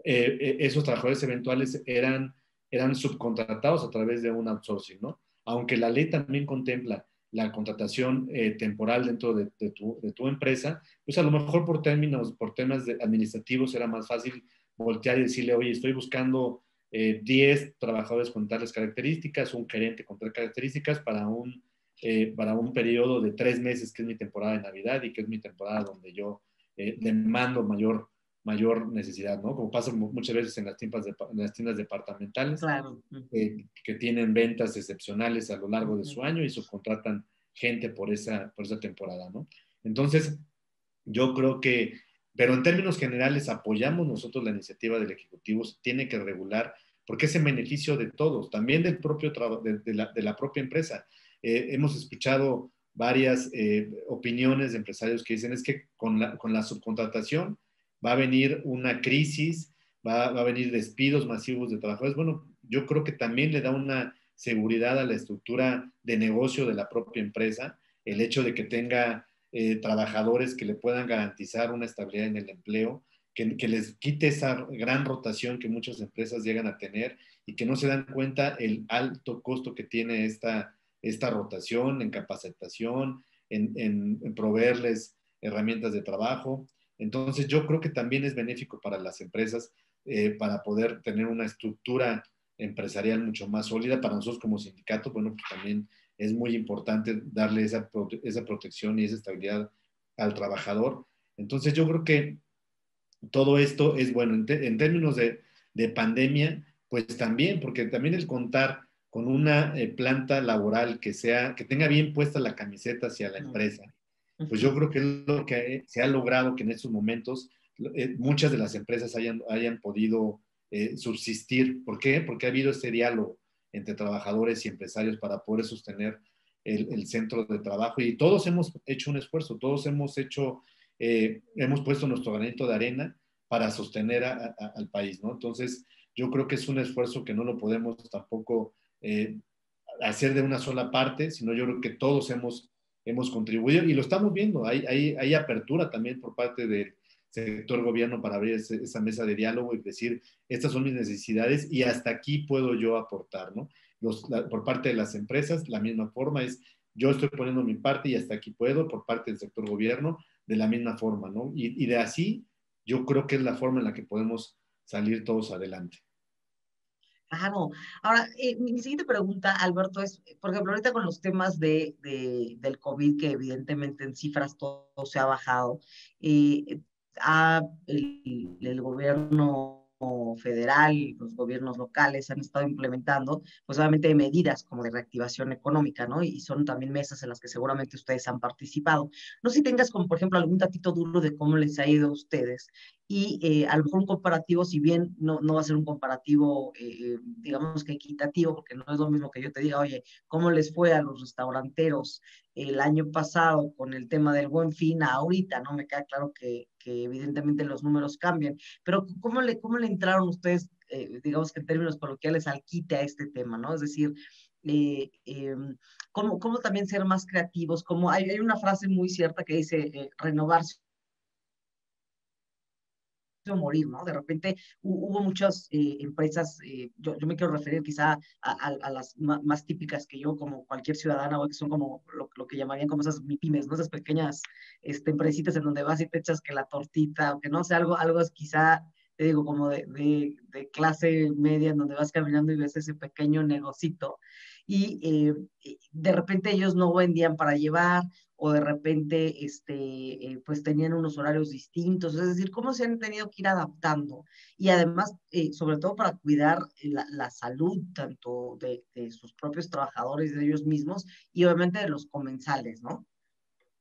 esos trabajadores eventuales eran subcontratados a través de un outsourcing, ¿no? Aunque la ley también contempla la contratación temporal dentro de tu empresa, pues a lo mejor por temas administrativos era más fácil voltear y decirle, oye, estoy buscando 10 trabajadores con tales características, un gerente con tales características para un periodo de 3 meses, que es mi temporada de Navidad y que es mi temporada donde yo demando mayor necesidad, ¿no? Como pasa muchas veces en las tiendas departamentales, claro. Que tienen ventas excepcionales a lo largo de su año y subcontratan gente por esa temporada, ¿no? Entonces, yo creo pero en términos generales apoyamos nosotros la iniciativa del Ejecutivo. Tiene que regular, porque es en beneficio de todos, también del propio de la propia empresa. Hemos escuchado varias opiniones de empresarios que dicen es que con la subcontratación va a venir una crisis, va a venir despidos masivos de trabajadores. Bueno, yo creo que también le da una seguridad a la estructura de negocio de la propia empresa, el hecho de que tenga trabajadores que le puedan garantizar una estabilidad en el empleo, que les quite esa gran rotación que muchas empresas llegan a tener y que no se dan cuenta el alto costo que tiene esta rotación en capacitación, en proveerles herramientas de trabajo. Entonces yo creo que también es benéfico para las empresas para poder tener una estructura empresarial mucho más sólida. Para nosotros como sindicato, bueno, pues también es muy importante darle esa protección y esa estabilidad al trabajador. Entonces yo creo que todo esto es bueno. En términos de pandemia, pues también, porque también el contar con una planta laboral que tenga bien puesta la camiseta hacia la empresa, pues yo creo que es lo que se ha logrado, que en estos momentos muchas de las empresas hayan podido subsistir. ¿Por qué? Porque ha habido ese diálogo entre trabajadores y empresarios para poder sostener el centro de trabajo y todos hemos hecho un esfuerzo, todos hemos puesto nuestro granito de arena para sostener al país, ¿no? Entonces, yo creo que es un esfuerzo que no lo podemos tampoco hacer de una sola parte, sino yo creo que todos hemos contribuido y lo estamos viendo. Hay apertura también por parte del sector gobierno para abrir esa mesa de diálogo y decir, estas son mis necesidades y hasta aquí puedo yo aportar, ¿no? Por parte de las empresas, la misma forma es, yo estoy poniendo mi parte y hasta aquí puedo, por parte del sector gobierno, de la misma forma, ¿no? Y de así, yo creo que es la forma en la que podemos salir todos adelante. Claro. Ahora, mi siguiente pregunta, Alberto, es, por ejemplo, ahorita con los temas del COVID, que evidentemente en cifras todo se ha bajado, el gobierno federal y los gobiernos locales han estado implementando, pues obviamente medidas como de reactivación económica, ¿no? Y son también mesas en las que seguramente ustedes han participado. No sé si tengas como, por ejemplo, algún datito duro de cómo les ha ido a ustedes y a lo mejor un comparativo, si bien no va a ser un comparativo, digamos que equitativo, porque no es lo mismo que yo te diga, oye, ¿cómo les fue a los restauranteros el año pasado con el tema del Buen Fin a ahorita? ¿No? Me queda claro que evidentemente los números cambian, pero ¿cómo le entraron ustedes, digamos que en términos coloquiales, al quite a este tema, ¿no? Es decir, ¿cómo también ser más creativos? Como hay una frase muy cierta que dice, renovarse o morir, ¿no? De repente hubo muchas empresas, yo me quiero referir quizá a las más típicas que yo, como cualquier ciudadana, que son como lo que llamarían como esas MIPIMES, ¿no? Esas pequeñas empresitas en donde vas y te echas que la tortita, o que no sé, algo es quizá, te digo, como de clase media, en donde vas caminando y ves ese pequeño negocito, y de repente ellos no vendían para llevar, o de repente pues tenían unos horarios distintos, es decir, cómo se han tenido que ir adaptando y además, sobre todo para cuidar la salud tanto de sus propios trabajadores, de ellos mismos y obviamente de los comensales, ¿no?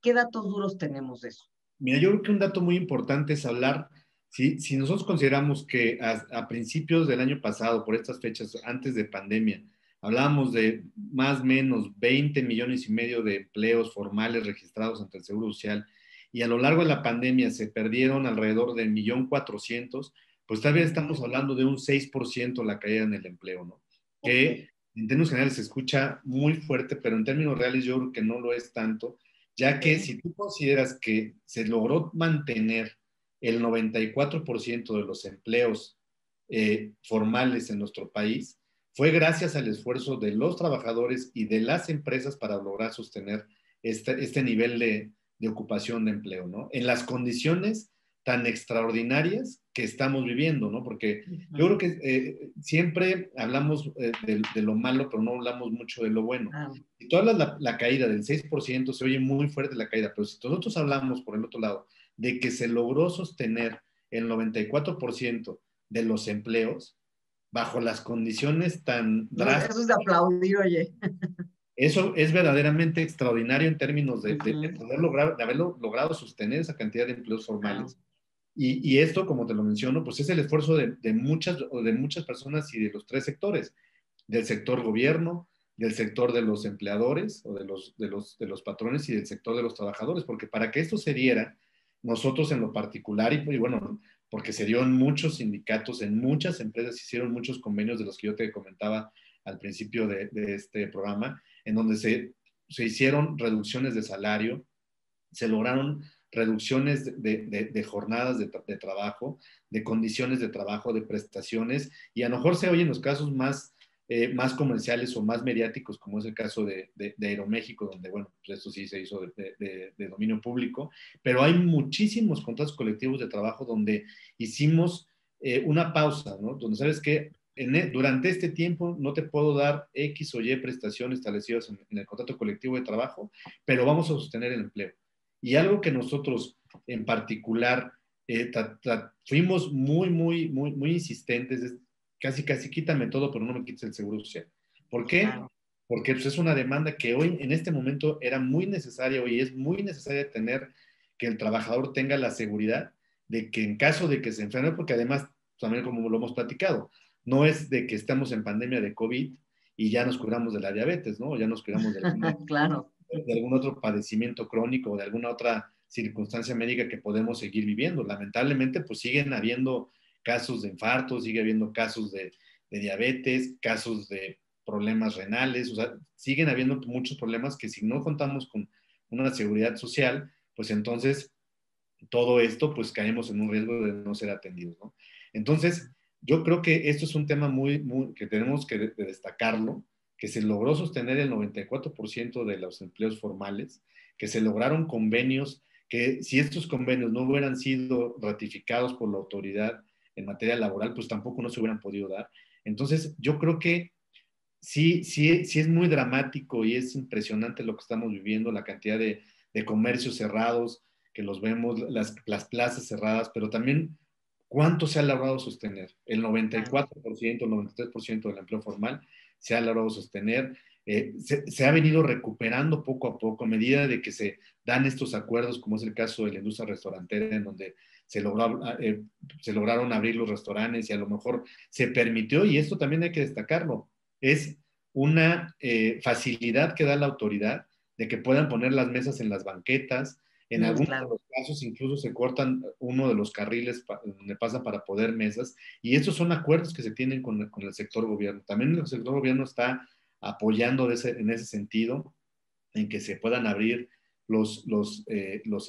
¿Qué datos duros tenemos de eso? Mira, yo creo que un dato muy importante es hablar, si nosotros consideramos que a principios del año pasado, por estas fechas, antes de pandemia, hablábamos de más o menos 20 millones y medio de empleos formales registrados ante el Seguro Social y a lo largo de la pandemia se perdieron alrededor de 1.400.000, pues tal vez estamos hablando de un 6% la caída en el empleo, ¿no? Que en términos generales se escucha muy fuerte, pero en términos reales yo creo que no lo es tanto, ya que si tú consideras que se logró mantener el 94% de los empleos formales en nuestro país, fue gracias al esfuerzo de los trabajadores y de las empresas para lograr sostener este nivel de ocupación de empleo, ¿no? En las condiciones tan extraordinarias que estamos viviendo, ¿no? Porque yo creo que siempre hablamos de lo malo, pero no hablamos mucho de lo bueno. Si tú hablas la caída del 6%, se oye muy fuerte la caída, pero si nosotros hablamos, por el otro lado, de que se logró sostener el 94% de los empleos, bajo las condiciones tan drásticas. Eso es de aplaudir, oye. Eso es verdaderamente extraordinario en términos de haberlo logrado sostener esa cantidad de empleos formales. Y esto, como te lo menciono, pues es el esfuerzo de muchas personas y de los tres sectores, del sector gobierno, del sector de los empleadores o de los patrones y del sector de los trabajadores, porque para que esto se diera, nosotros en lo particular, y bueno, porque se dio en muchos sindicatos, en muchas empresas, se hicieron muchos convenios de los que yo te comentaba al principio de este programa, en donde se hicieron reducciones de salario, se lograron reducciones de jornadas de trabajo, de condiciones de trabajo, de prestaciones, y a lo mejor se oyen los casos más comerciales o más mediáticos, como es el caso de Aeroméxico, donde, bueno, pues esto sí se hizo de dominio público, pero hay muchísimos contratos colectivos de trabajo donde hicimos una pausa, ¿no? Donde sabes que durante este tiempo no te puedo dar X o Y prestaciones establecidas en el contrato colectivo de trabajo, pero vamos a sostener el empleo. Y algo que nosotros en particular fuimos muy insistentes es casi quítame todo, pero no me quites el seguro social. ¿Por qué? Claro. Porque pues, es una demanda que hoy, en este momento, era muy necesaria, hoy es muy necesaria tener que el trabajador tenga la seguridad de que en caso de que se enferme, porque además, también como lo hemos platicado, no es de que estamos en pandemia de COVID y ya nos curamos de la diabetes, ¿no? O ya nos curamos de claro. de algún otro padecimiento crónico o de alguna otra circunstancia médica que podemos seguir viviendo. Lamentablemente, pues siguen habiendo casos de infartos, sigue habiendo casos de diabetes, casos de problemas renales, o sea, siguen habiendo muchos problemas que si no contamos con una seguridad social, pues entonces todo esto, pues caemos en un riesgo de no ser atendidos, ¿no? Entonces, yo creo que esto es un tema que tenemos que destacarlo, que se logró sostener el 94% de los empleos formales, que se lograron convenios, que si estos convenios no hubieran sido ratificados por la autoridad en materia laboral, pues tampoco no se hubieran podido dar. Entonces, yo creo que sí es muy dramático y es impresionante lo que estamos viviendo, la cantidad de comercios cerrados, que los vemos, las plazas cerradas, pero también cuánto se ha logrado sostener. El 94%, el 93% del empleo formal se ha logrado sostener. Se ha venido recuperando poco a poco a medida de que se dan estos acuerdos, como es el caso de la industria restaurantera, en donde se lograron abrir los restaurantes y a lo mejor se permitió, y esto también hay que destacarlo, es una facilidad que da la autoridad de que puedan poner las mesas en las banquetas. En algunos de los casos incluso se cortan uno de los carriles donde pasa para poder mesas, y estos son acuerdos que se tienen con el sector gobierno. También el sector gobierno está apoyando en ese sentido, en que se puedan abrir los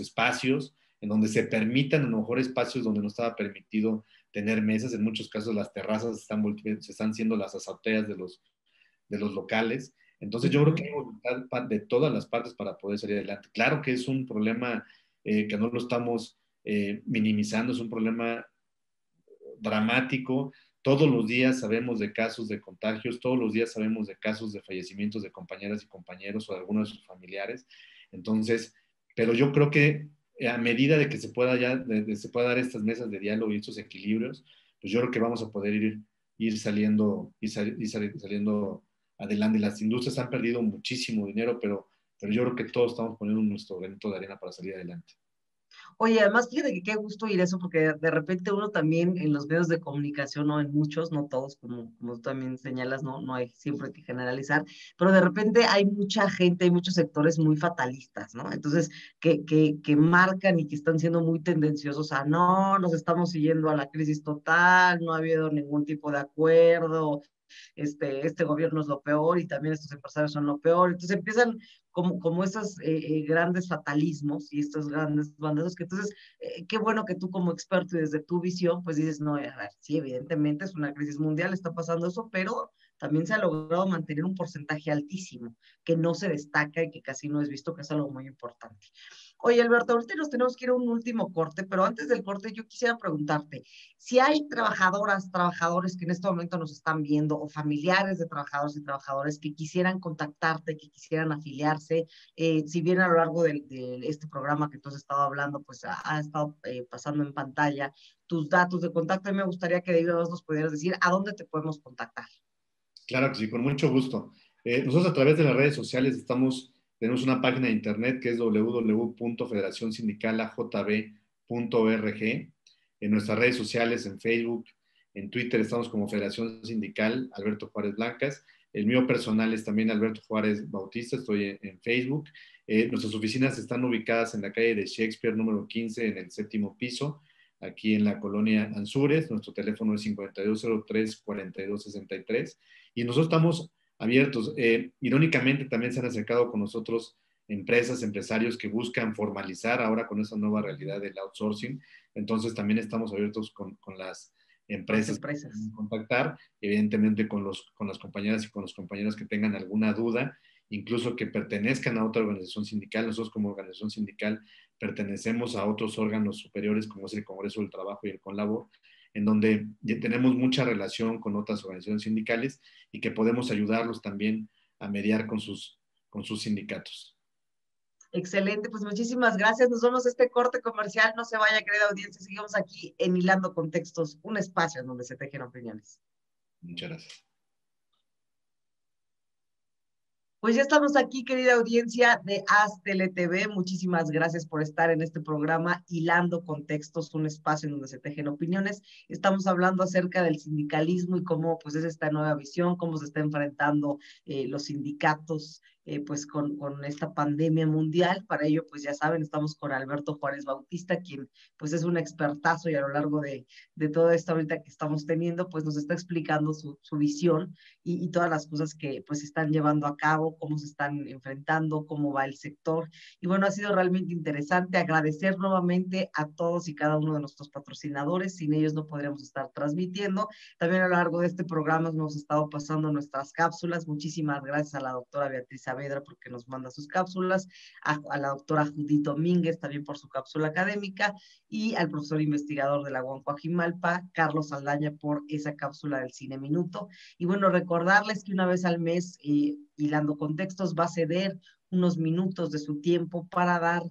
espacios, en donde se permitan a lo mejor espacios donde no estaba permitido tener mesas. En muchos casos las terrazas se están siendo las azoteas de los locales. Entonces yo creo que hay voluntad de todas las partes para poder salir adelante. Claro que es un problema que no lo estamos minimizando, es un problema dramático. Todos los días sabemos de casos de contagios, todos los días sabemos de casos de fallecimientos de compañeras y compañeros o de algunos de sus familiares. Entonces, pero yo creo que a medida de que se pueda dar estas mesas de diálogo y estos equilibrios, pues yo creo que vamos a poder ir saliendo adelante. Las industrias han perdido muchísimo dinero, pero yo creo que todos estamos poniendo nuestro granito de arena para salir adelante. Oye, además, fíjate que qué gusto oír eso, porque de repente uno también en los medios de comunicación, no en muchos, no todos, como tú también señalas, no hay siempre que generalizar, pero de repente hay mucha gente, hay muchos sectores muy fatalistas, ¿no? Entonces, que marcan y que están siendo muy tendenciosos a, no, nos estamos siguiendo a la crisis total, no ha habido ningún tipo de acuerdo, este gobierno es lo peor y también estos empresarios son lo peor. Entonces empiezan como esos grandes fatalismos y estos grandes bandazos que entonces, qué bueno que tú como experto y desde tu visión, pues dices, no, a ver, sí, evidentemente es una crisis mundial, está pasando eso, pero también se ha logrado mantener un porcentaje altísimo, que no se destaca y que casi no es visto, que es algo muy importante. Oye, Alberto, ahorita nos tenemos que ir a un último corte, pero antes del corte yo quisiera preguntarte, si hay trabajadores que en este momento nos están viendo o familiares de trabajadores y trabajadoras que quisieran contactarte, que quisieran afiliarse, si bien a lo largo de este programa que tú has estado hablando, pues ha estado pasando en pantalla tus datos de contacto, y me gustaría que de ahí nos pudieras decir a dónde te podemos contactar. Claro que sí, con mucho gusto. Nosotros a través de las redes sociales tenemos una página de internet que es www.federacionsindicalajb.org. En nuestras redes sociales, en Facebook, en Twitter, estamos como Federación Sindical Alberto Juárez Blancas. El mío personal es también Alberto Juárez Bautista, estoy en Facebook. Nuestras oficinas están ubicadas en la calle de Shakespeare, número 15, en el 7º piso, aquí en la colonia Anzures. Nuestro teléfono es 5203-4263. Y nosotros estamos abiertos. Irónicamente, también se han acercado con nosotros empresarios que buscan formalizar ahora con esa nueva realidad del outsourcing. Entonces, también estamos abiertos con las empresas que pueden contactar, evidentemente con las compañeras y con los compañeros que tengan alguna duda, incluso que pertenezcan a otra organización sindical. Nosotros como organización sindical pertenecemos a otros órganos superiores como es el Congreso del Trabajo y el CONLABOR, en donde tenemos mucha relación con otras organizaciones sindicales y que podemos ayudarlos también a mediar con sus sindicatos. Excelente, pues muchísimas gracias. Nos vemos este corte comercial. No se vaya, querida audiencia. Seguimos aquí en Hilando Contextos, un espacio en donde se tejen opiniones. Muchas gracias. Pues ya estamos aquí, querida audiencia de Aztele TV. Muchísimas gracias por estar en este programa Hilando Contextos, un espacio en donde se tejen opiniones. Estamos hablando acerca del sindicalismo y cómo pues es esta nueva visión, cómo se está enfrentando los sindicatos pues con esta pandemia mundial. Para ello, pues ya saben, estamos con Alberto Juárez Bautista, quien pues es un expertazo y a lo largo de todo esto ahorita que estamos teniendo, pues nos está explicando su visión y todas las cosas que pues se están llevando a cabo, cómo se están enfrentando, cómo va el sector. Y bueno, ha sido realmente interesante. Agradecer nuevamente a todos y cada uno de nuestros patrocinadores. Sin ellos no podríamos estar transmitiendo. También a lo largo de este programa hemos estado pasando nuestras cápsulas. Muchísimas gracias a la doctora Beatriz Saavedra porque nos manda sus cápsulas, a la doctora Judith Domínguez también por su cápsula académica y al profesor investigador de la UAM Coajimalpa, Carlos Saldaña, por esa cápsula del Cine Minuto. Y bueno, recordarles que una vez al mes, Hilando Contextos va a ceder unos minutos de su tiempo para dar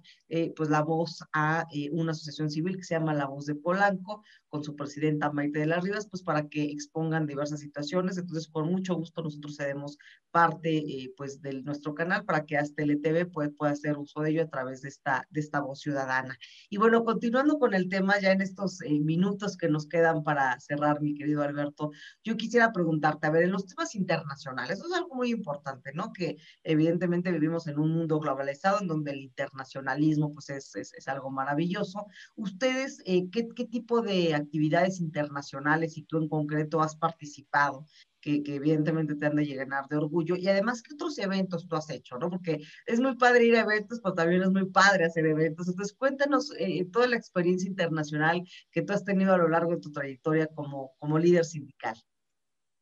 pues la voz a una asociación civil que se llama La Voz de Polanco, con su presidenta Maite de las Rivas, pues para que expongan diversas situaciones. Entonces, con mucho gusto nosotros cedemos parte pues de nuestro canal para que Aztele TV pueda hacer uso de ello a través de esta voz ciudadana. Y bueno, continuando con el tema, ya en estos minutos que nos quedan para cerrar, mi querido Alberto, yo quisiera preguntarte, a ver, en los temas internacionales, eso es algo muy importante, ¿no? Que evidentemente vivimos en un mundo globalizado en donde el internacionalismo pues es algo maravilloso. ¿Ustedes qué tipo de actividades internacionales y tú en concreto has participado? Que evidentemente te han de llenar de orgullo, y además, ¿qué otros eventos tú has hecho, no? Porque es muy padre ir a eventos, pero también es muy padre hacer eventos. Entonces, cuéntanos toda la experiencia internacional que tú has tenido a lo largo de tu trayectoria como líder sindical.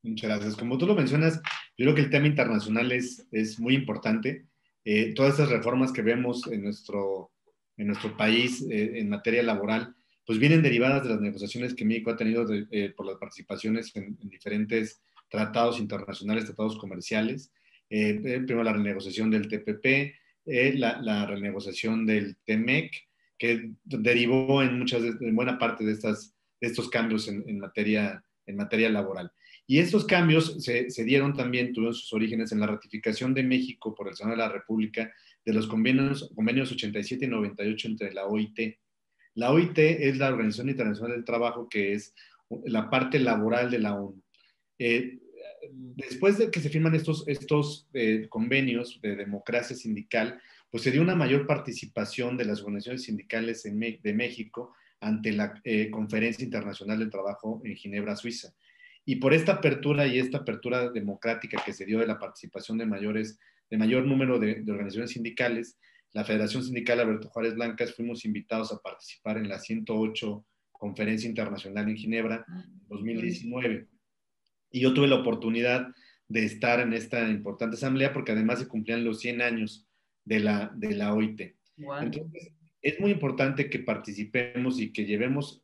Muchas gracias. Como tú lo mencionas, yo creo que el tema internacional es muy importante. Todas estas reformas que vemos en nuestro país en materia laboral, pues vienen derivadas de las negociaciones que México ha tenido por las participaciones en diferentes tratados internacionales, tratados comerciales. Primero la renegociación del TPP, la renegociación del TEMEC, que derivó en buena parte de estos cambios en materia laboral. Y estos cambios se dieron también, tuvieron sus orígenes en la ratificación de México por el Senado de la República de los convenios 87 y 98 entre la OIT. La OIT es la Organización Internacional del Trabajo, que es la parte laboral de la ONU. Después de que se firman estos convenios de democracia sindical, pues se dio una mayor participación de las organizaciones sindicales de México ante la Conferencia Internacional del Trabajo en Ginebra, Suiza. Y por esta apertura y esta apertura democrática que se dio de la participación de mayor número de organizaciones sindicales, la Federación Sindical Alberto Juárez Blancas fuimos invitados a participar en la 108 Conferencia Internacional en Ginebra en 2019. Y yo tuve la oportunidad de estar en esta importante asamblea porque además se cumplían los 100 años de la OIT. Wow. Entonces, es muy importante que participemos y que llevemos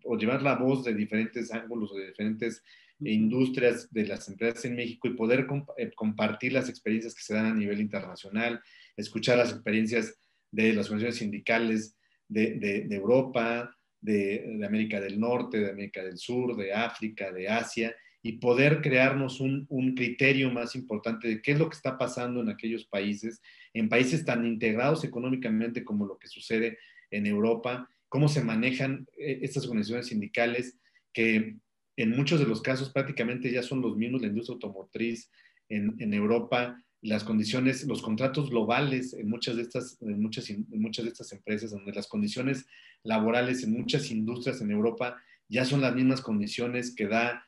o llevar la voz de diferentes ángulos, de diferentes industrias de las empresas en México y poder compartir las experiencias que se dan a nivel internacional, escuchar las experiencias de las organizaciones sindicales de Europa, de América del Norte, de América del Sur, de África, de Asia, y poder crearnos un criterio más importante de qué es lo que está pasando en aquellos países, en países tan integrados económicamente como lo que sucede en Europa, cómo se manejan estas organizaciones sindicales que en muchos de los casos prácticamente ya son los mismos, la industria automotriz en Europa, las condiciones, los contratos globales en muchas de estas empresas, donde las condiciones laborales en muchas industrias en Europa ya son las mismas condiciones que da,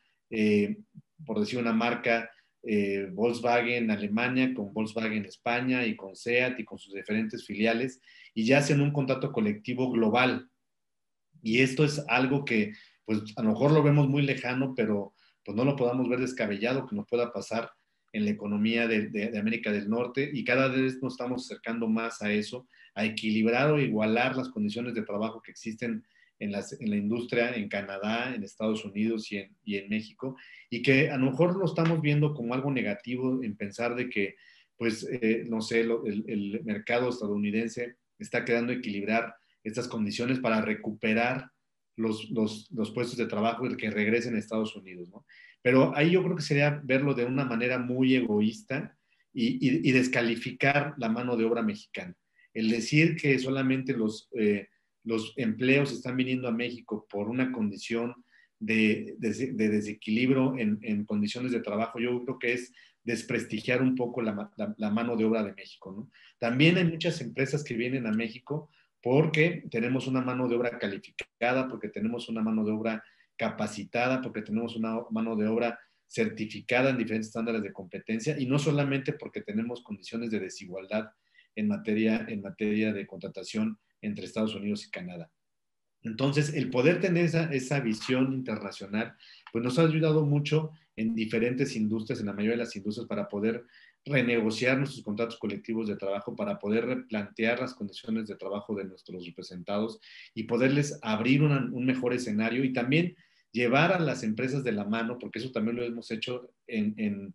por decir una marca, Volkswagen Alemania con Volkswagen España y con SEAT y con sus diferentes filiales, y ya hacen un contrato colectivo global. Y esto es algo que pues a lo mejor lo vemos muy lejano, pero pues no lo podamos ver descabellado que nos pueda pasar en la economía de América del Norte, y cada vez nos estamos acercando más a eso, a equilibrar o igualar las condiciones de trabajo que existen en la industria en Canadá, en Estados Unidos y en México, y que a lo mejor lo estamos viendo como algo negativo en pensar de que, pues, no sé, el mercado estadounidense está quedando equilibrar estas condiciones para recuperar los puestos de trabajo que regresen a Estados Unidos, ¿no? Pero ahí yo creo que sería verlo de una manera muy egoísta y descalificar la mano de obra mexicana. El decir que solamente los empleos están viniendo a México por una condición de desequilibrio en condiciones de trabajo, yo creo que es desprestigiar un poco la mano de obra de México, ¿no? También hay muchas empresas que vienen a México porque tenemos una mano de obra calificada, porque tenemos una mano de obra capacitada, porque tenemos una mano de obra certificada en diferentes estándares de competencia, y no solamente porque tenemos condiciones de desigualdad en materia de contratación entre Estados Unidos y Canadá. Entonces, el poder tener esa visión internacional, pues nos ha ayudado mucho en diferentes industrias, en la mayoría de las industrias, para poder renegociar nuestros contratos colectivos de trabajo, para poder replantear las condiciones de trabajo de nuestros representados y poderles abrir un mejor escenario, y también llevar a las empresas de la mano, porque eso también lo hemos hecho en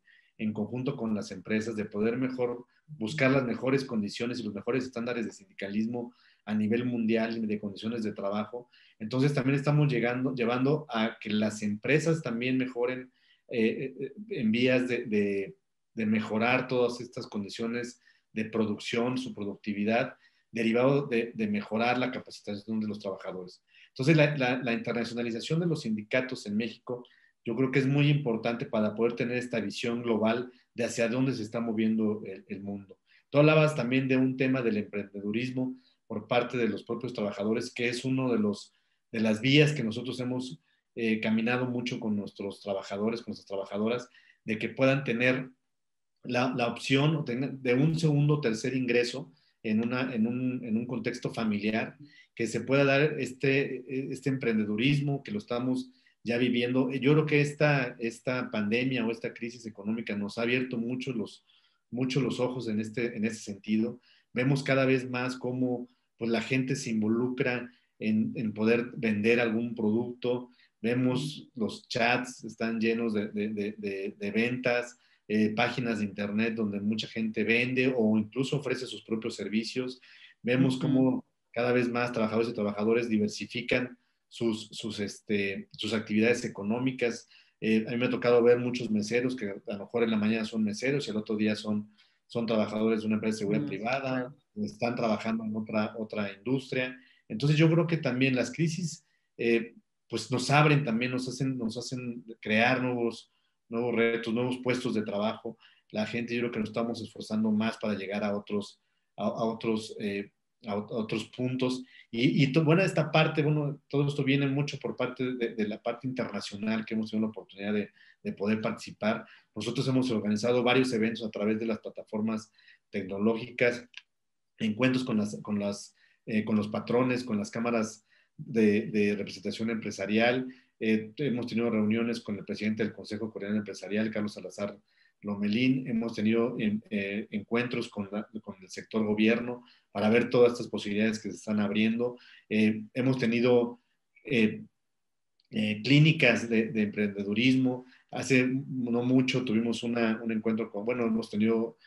conjunto con las empresas, de poder mejor buscar las mejores condiciones y los mejores estándares de sindicalismo a nivel mundial de condiciones de trabajo. Entonces también estamos llevando a que las empresas también mejoren en vías de mejorar todas estas condiciones de producción, su productividad, derivado de mejorar la capacitación de los trabajadores. Entonces la internacionalización de los sindicatos en México, yo creo que es muy importante para poder tener esta visión global de hacia dónde se está moviendo el mundo. Tú hablabas también de un tema del emprendedurismo por parte de los propios trabajadores, que es uno de las vías que nosotros hemos caminado mucho con nuestros trabajadores, con nuestras trabajadoras, de que puedan tener la opción de un segundo o tercer ingreso en un contexto familiar, que se pueda dar este emprendedurismo, que lo estamos ya viviendo. Yo creo que esta pandemia o esta crisis económica nos ha abierto mucho los ojos en ese sentido. Vemos cada vez más cómo pues, la gente se involucra en poder vender algún producto. Vemos los chats están llenos de ventas, páginas de internet donde mucha gente vende o incluso ofrece sus propios servicios. Vemos cómo cada vez más trabajadores y trabajadoras diversifican sus actividades económicas. A mí me ha tocado ver muchos meseros que a lo mejor en la mañana son meseros y el otro día son trabajadores de una empresa de seguridad privada, están trabajando en otra industria. Entonces yo creo que también las crisis pues nos abren también, nos hacen crear nuevos retos, nuevos puestos de trabajo. La gente, yo creo que nos estamos esforzando más para llegar a otros puntos. Bueno, esta parte, todo esto viene mucho por parte de la parte internacional que hemos tenido la oportunidad de poder participar. Nosotros hemos organizado varios eventos a través de las plataformas tecnológicas, encuentros con los patrones, con las cámaras de representación empresarial. Hemos tenido reuniones con el presidente del Consejo Coreano Empresarial, Carlos Salazar Lomelín. Hemos tenido encuentros con el sector gobierno para ver todas estas posibilidades que se están abriendo. Hemos tenido clínicas de emprendedurismo. Hace no mucho tuvimos un encuentro hemos tenido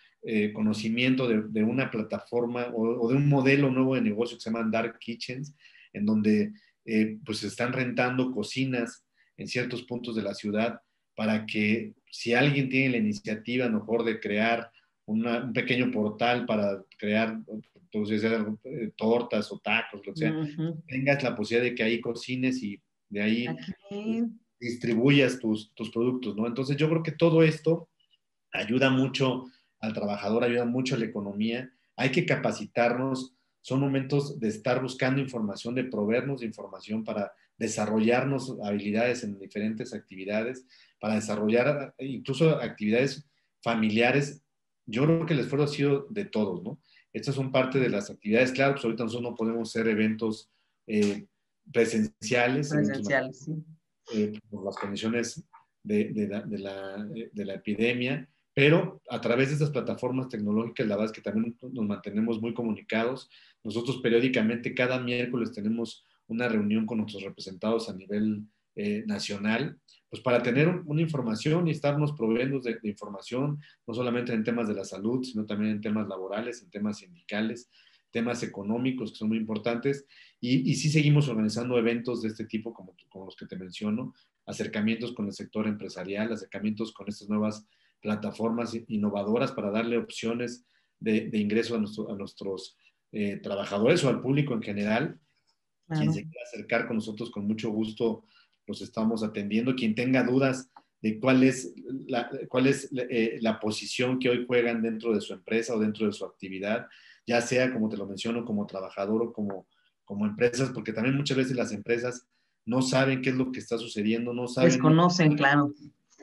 conocimiento de una plataforma o de un modelo nuevo de negocio que se llama Dark Kitchens, en donde pues se están rentando cocinas en ciertos puntos de la ciudad para que si alguien tiene la iniciativa a lo mejor de crear un pequeño portal para crear tortas o tacos, lo que sea, tengas la posibilidad de que ahí cocines y de ahí distribuyas tus productos, ¿no? Entonces yo creo que todo esto ayuda mucho al trabajador, ayuda mucho a la economía. Hay que capacitarnos. Son momentos de estar buscando información, de proveernos de información para desarrollarnos habilidades en diferentes actividades, para desarrollar incluso actividades familiares. Yo creo que el esfuerzo ha sido de todos, ¿no? Estas son parte de las actividades. Claro, pues ahorita nosotros no podemos hacer eventos presenciales, sí. Por las condiciones de la epidemia, pero a través de estas plataformas tecnológicas, la verdad es que también nos mantenemos muy comunicados. Nosotros periódicamente, cada miércoles, tenemos una reunión con nuestros representados a nivel nacional, pues para tener una información y estarnos proveyendo de información, no solamente en temas de la salud, sino también en temas laborales, en temas sindicales, temas económicos que son muy importantes, y sí seguimos organizando eventos de este tipo como los que te menciono, acercamientos con el sector empresarial, acercamientos con estas nuevas plataformas innovadoras para darle opciones de ingreso a nuestros trabajadores o al público en general. Claro. Quien se quiera acercar con nosotros, con mucho gusto los estamos atendiendo. Quien tenga dudas de cuál es la posición que hoy juegan dentro de su empresa o dentro de su actividad, ya sea, como te lo menciono, como trabajador o como empresas, porque también muchas veces las empresas no saben qué es lo que está sucediendo, no saben. Desconocen, claro.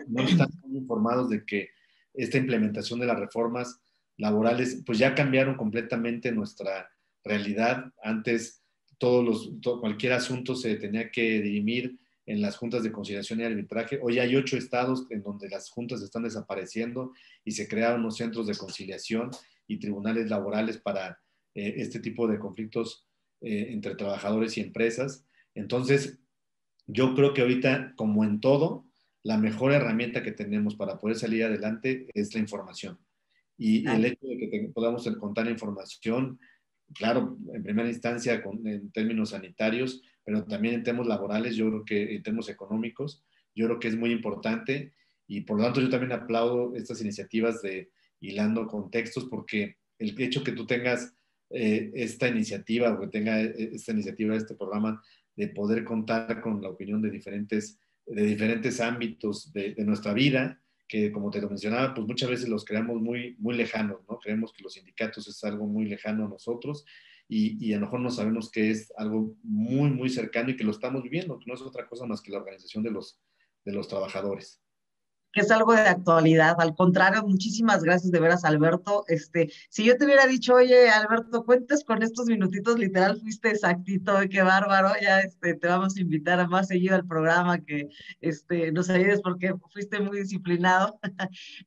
No están muy informados de que esta implementación de las reformas laborales, pues ya cambiaron completamente nuestra realidad. Antes cualquier asunto se tenía que dirimir en las juntas de conciliación y arbitraje. Hoy hay 8 estados en donde las juntas están desapareciendo y se crearon los centros de conciliación y tribunales laborales para este tipo de conflictos entre trabajadores y empresas. Entonces, yo creo que ahorita, como en todo, la mejor herramienta que tenemos para poder salir adelante es la información. Y el hecho de que podamos contar información, claro, en primera instancia en términos sanitarios, pero también en temas laborales, yo creo que en temas económicos, yo creo que es muy importante, y por lo tanto yo también aplaudo estas iniciativas de Hilando Contextos, porque el hecho que tú tengas esta iniciativa, o que tenga esta iniciativa, este programa, de poder contar con la opinión de diferentes ámbitos de nuestra vida, que como te lo mencionaba, pues muchas veces los creamos muy, muy lejanos, ¿no? Creemos que los sindicatos es algo muy lejano a nosotros, y a lo mejor no sabemos que es algo muy, muy cercano y que lo estamos viviendo, que no es otra cosa más que la organización de los trabajadores. Que es algo de actualidad. Al contrario, muchísimas gracias de veras, Alberto. Si yo te hubiera dicho, oye, Alberto, cuentas con estos minutitos, literal fuiste exactito, qué bárbaro, ya te vamos a invitar a más seguido al programa, que nos ayudes porque fuiste muy disciplinado.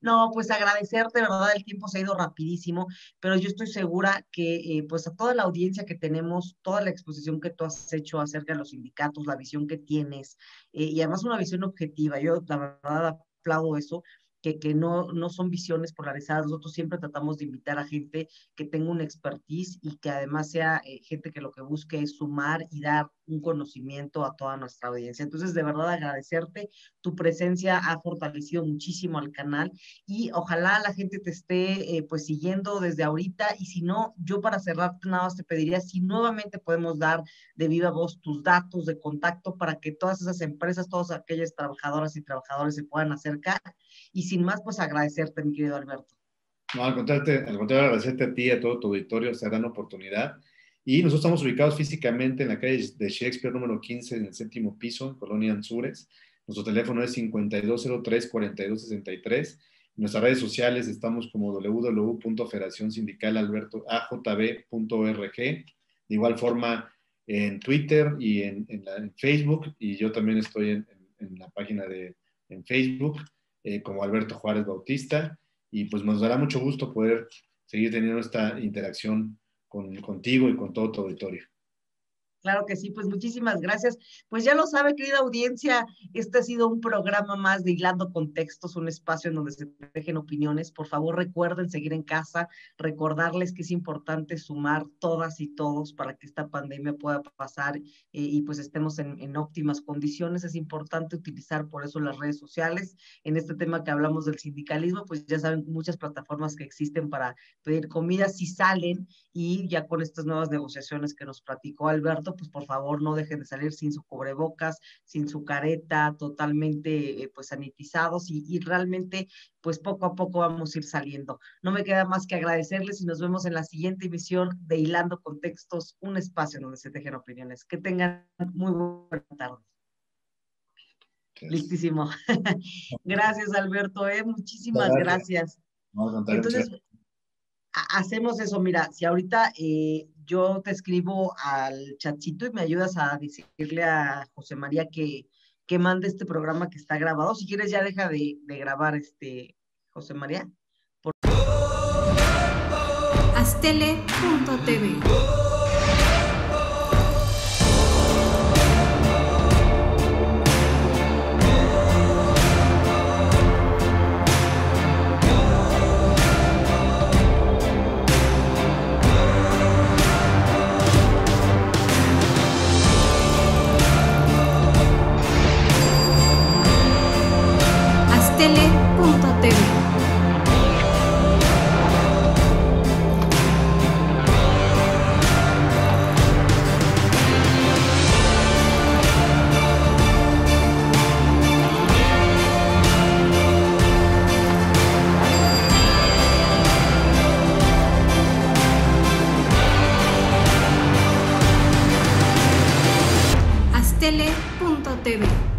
No, pues agradecerte, ¿verdad? El tiempo se ha ido rapidísimo, pero yo estoy segura que pues a toda la audiencia que tenemos, toda la exposición que tú has hecho acerca de los sindicatos, la visión que tienes, y además una visión objetiva. Yo, la verdad, aplaudo eso, que no son visiones polarizadas. Nosotros siempre tratamos de invitar a gente que tenga una expertise y que además sea gente que lo que busque es sumar y dar un conocimiento a toda nuestra audiencia. Entonces, de verdad, agradecerte. Tu presencia ha fortalecido muchísimo al canal y ojalá la gente te esté pues siguiendo desde ahorita, y si no, yo para cerrarte nada más te pediría si nuevamente podemos dar de viva voz tus datos de contacto para que todas esas empresas, todas aquellas trabajadoras y trabajadores se puedan acercar. Y sin más, pues agradecerte, mi querido Alberto. No, al contrario, agradecerte a ti y a todo tu auditorio esta gran oportunidad. Y nosotros estamos ubicados físicamente en la calle de Shakespeare número 15, en el 7º piso, en Colonia Anzures. Nuestro teléfono es 5203-4263. En nuestras redes sociales estamos como www.federacionsindicalajb.org. De igual forma en Twitter y en Facebook, y yo también estoy en la página en Facebook como Alberto Juárez Bautista, y pues nos dará mucho gusto poder seguir teniendo esta interacción contigo y con todo tu auditorio. Claro que sí, pues muchísimas gracias. Pues ya lo sabe, querida audiencia, este ha sido un programa más de Hilando Contextos, un espacio en donde se dejen opiniones. Por favor, recuerden seguir en casa, recordarles que es importante sumar todas y todos para que esta pandemia pueda pasar y pues estemos en óptimas condiciones. Es importante utilizar por eso las redes sociales. En este tema que hablamos del sindicalismo, pues ya saben, muchas plataformas que existen para pedir comida, si salen, y ya con estas nuevas negociaciones que nos platicó Alberto, pues por favor no dejen de salir sin su cubrebocas, sin su careta, totalmente pues sanitizados, y realmente pues poco a poco vamos a ir saliendo. No me queda más que agradecerles y nos vemos en la siguiente emisión de Hilando Contextos, un espacio donde se tejen opiniones. Que tengan muy buena tarde. Listísimo. Gracias, Alberto, muchísimas gracias. Entonces, hacemos eso. Mira, si ahorita yo te escribo al chatcito y me ayudas a decirle a José María que mande este programa que está grabado. Si quieres, ya deja de grabar, José María. Astele.tv. Astele.tv. astele.tv.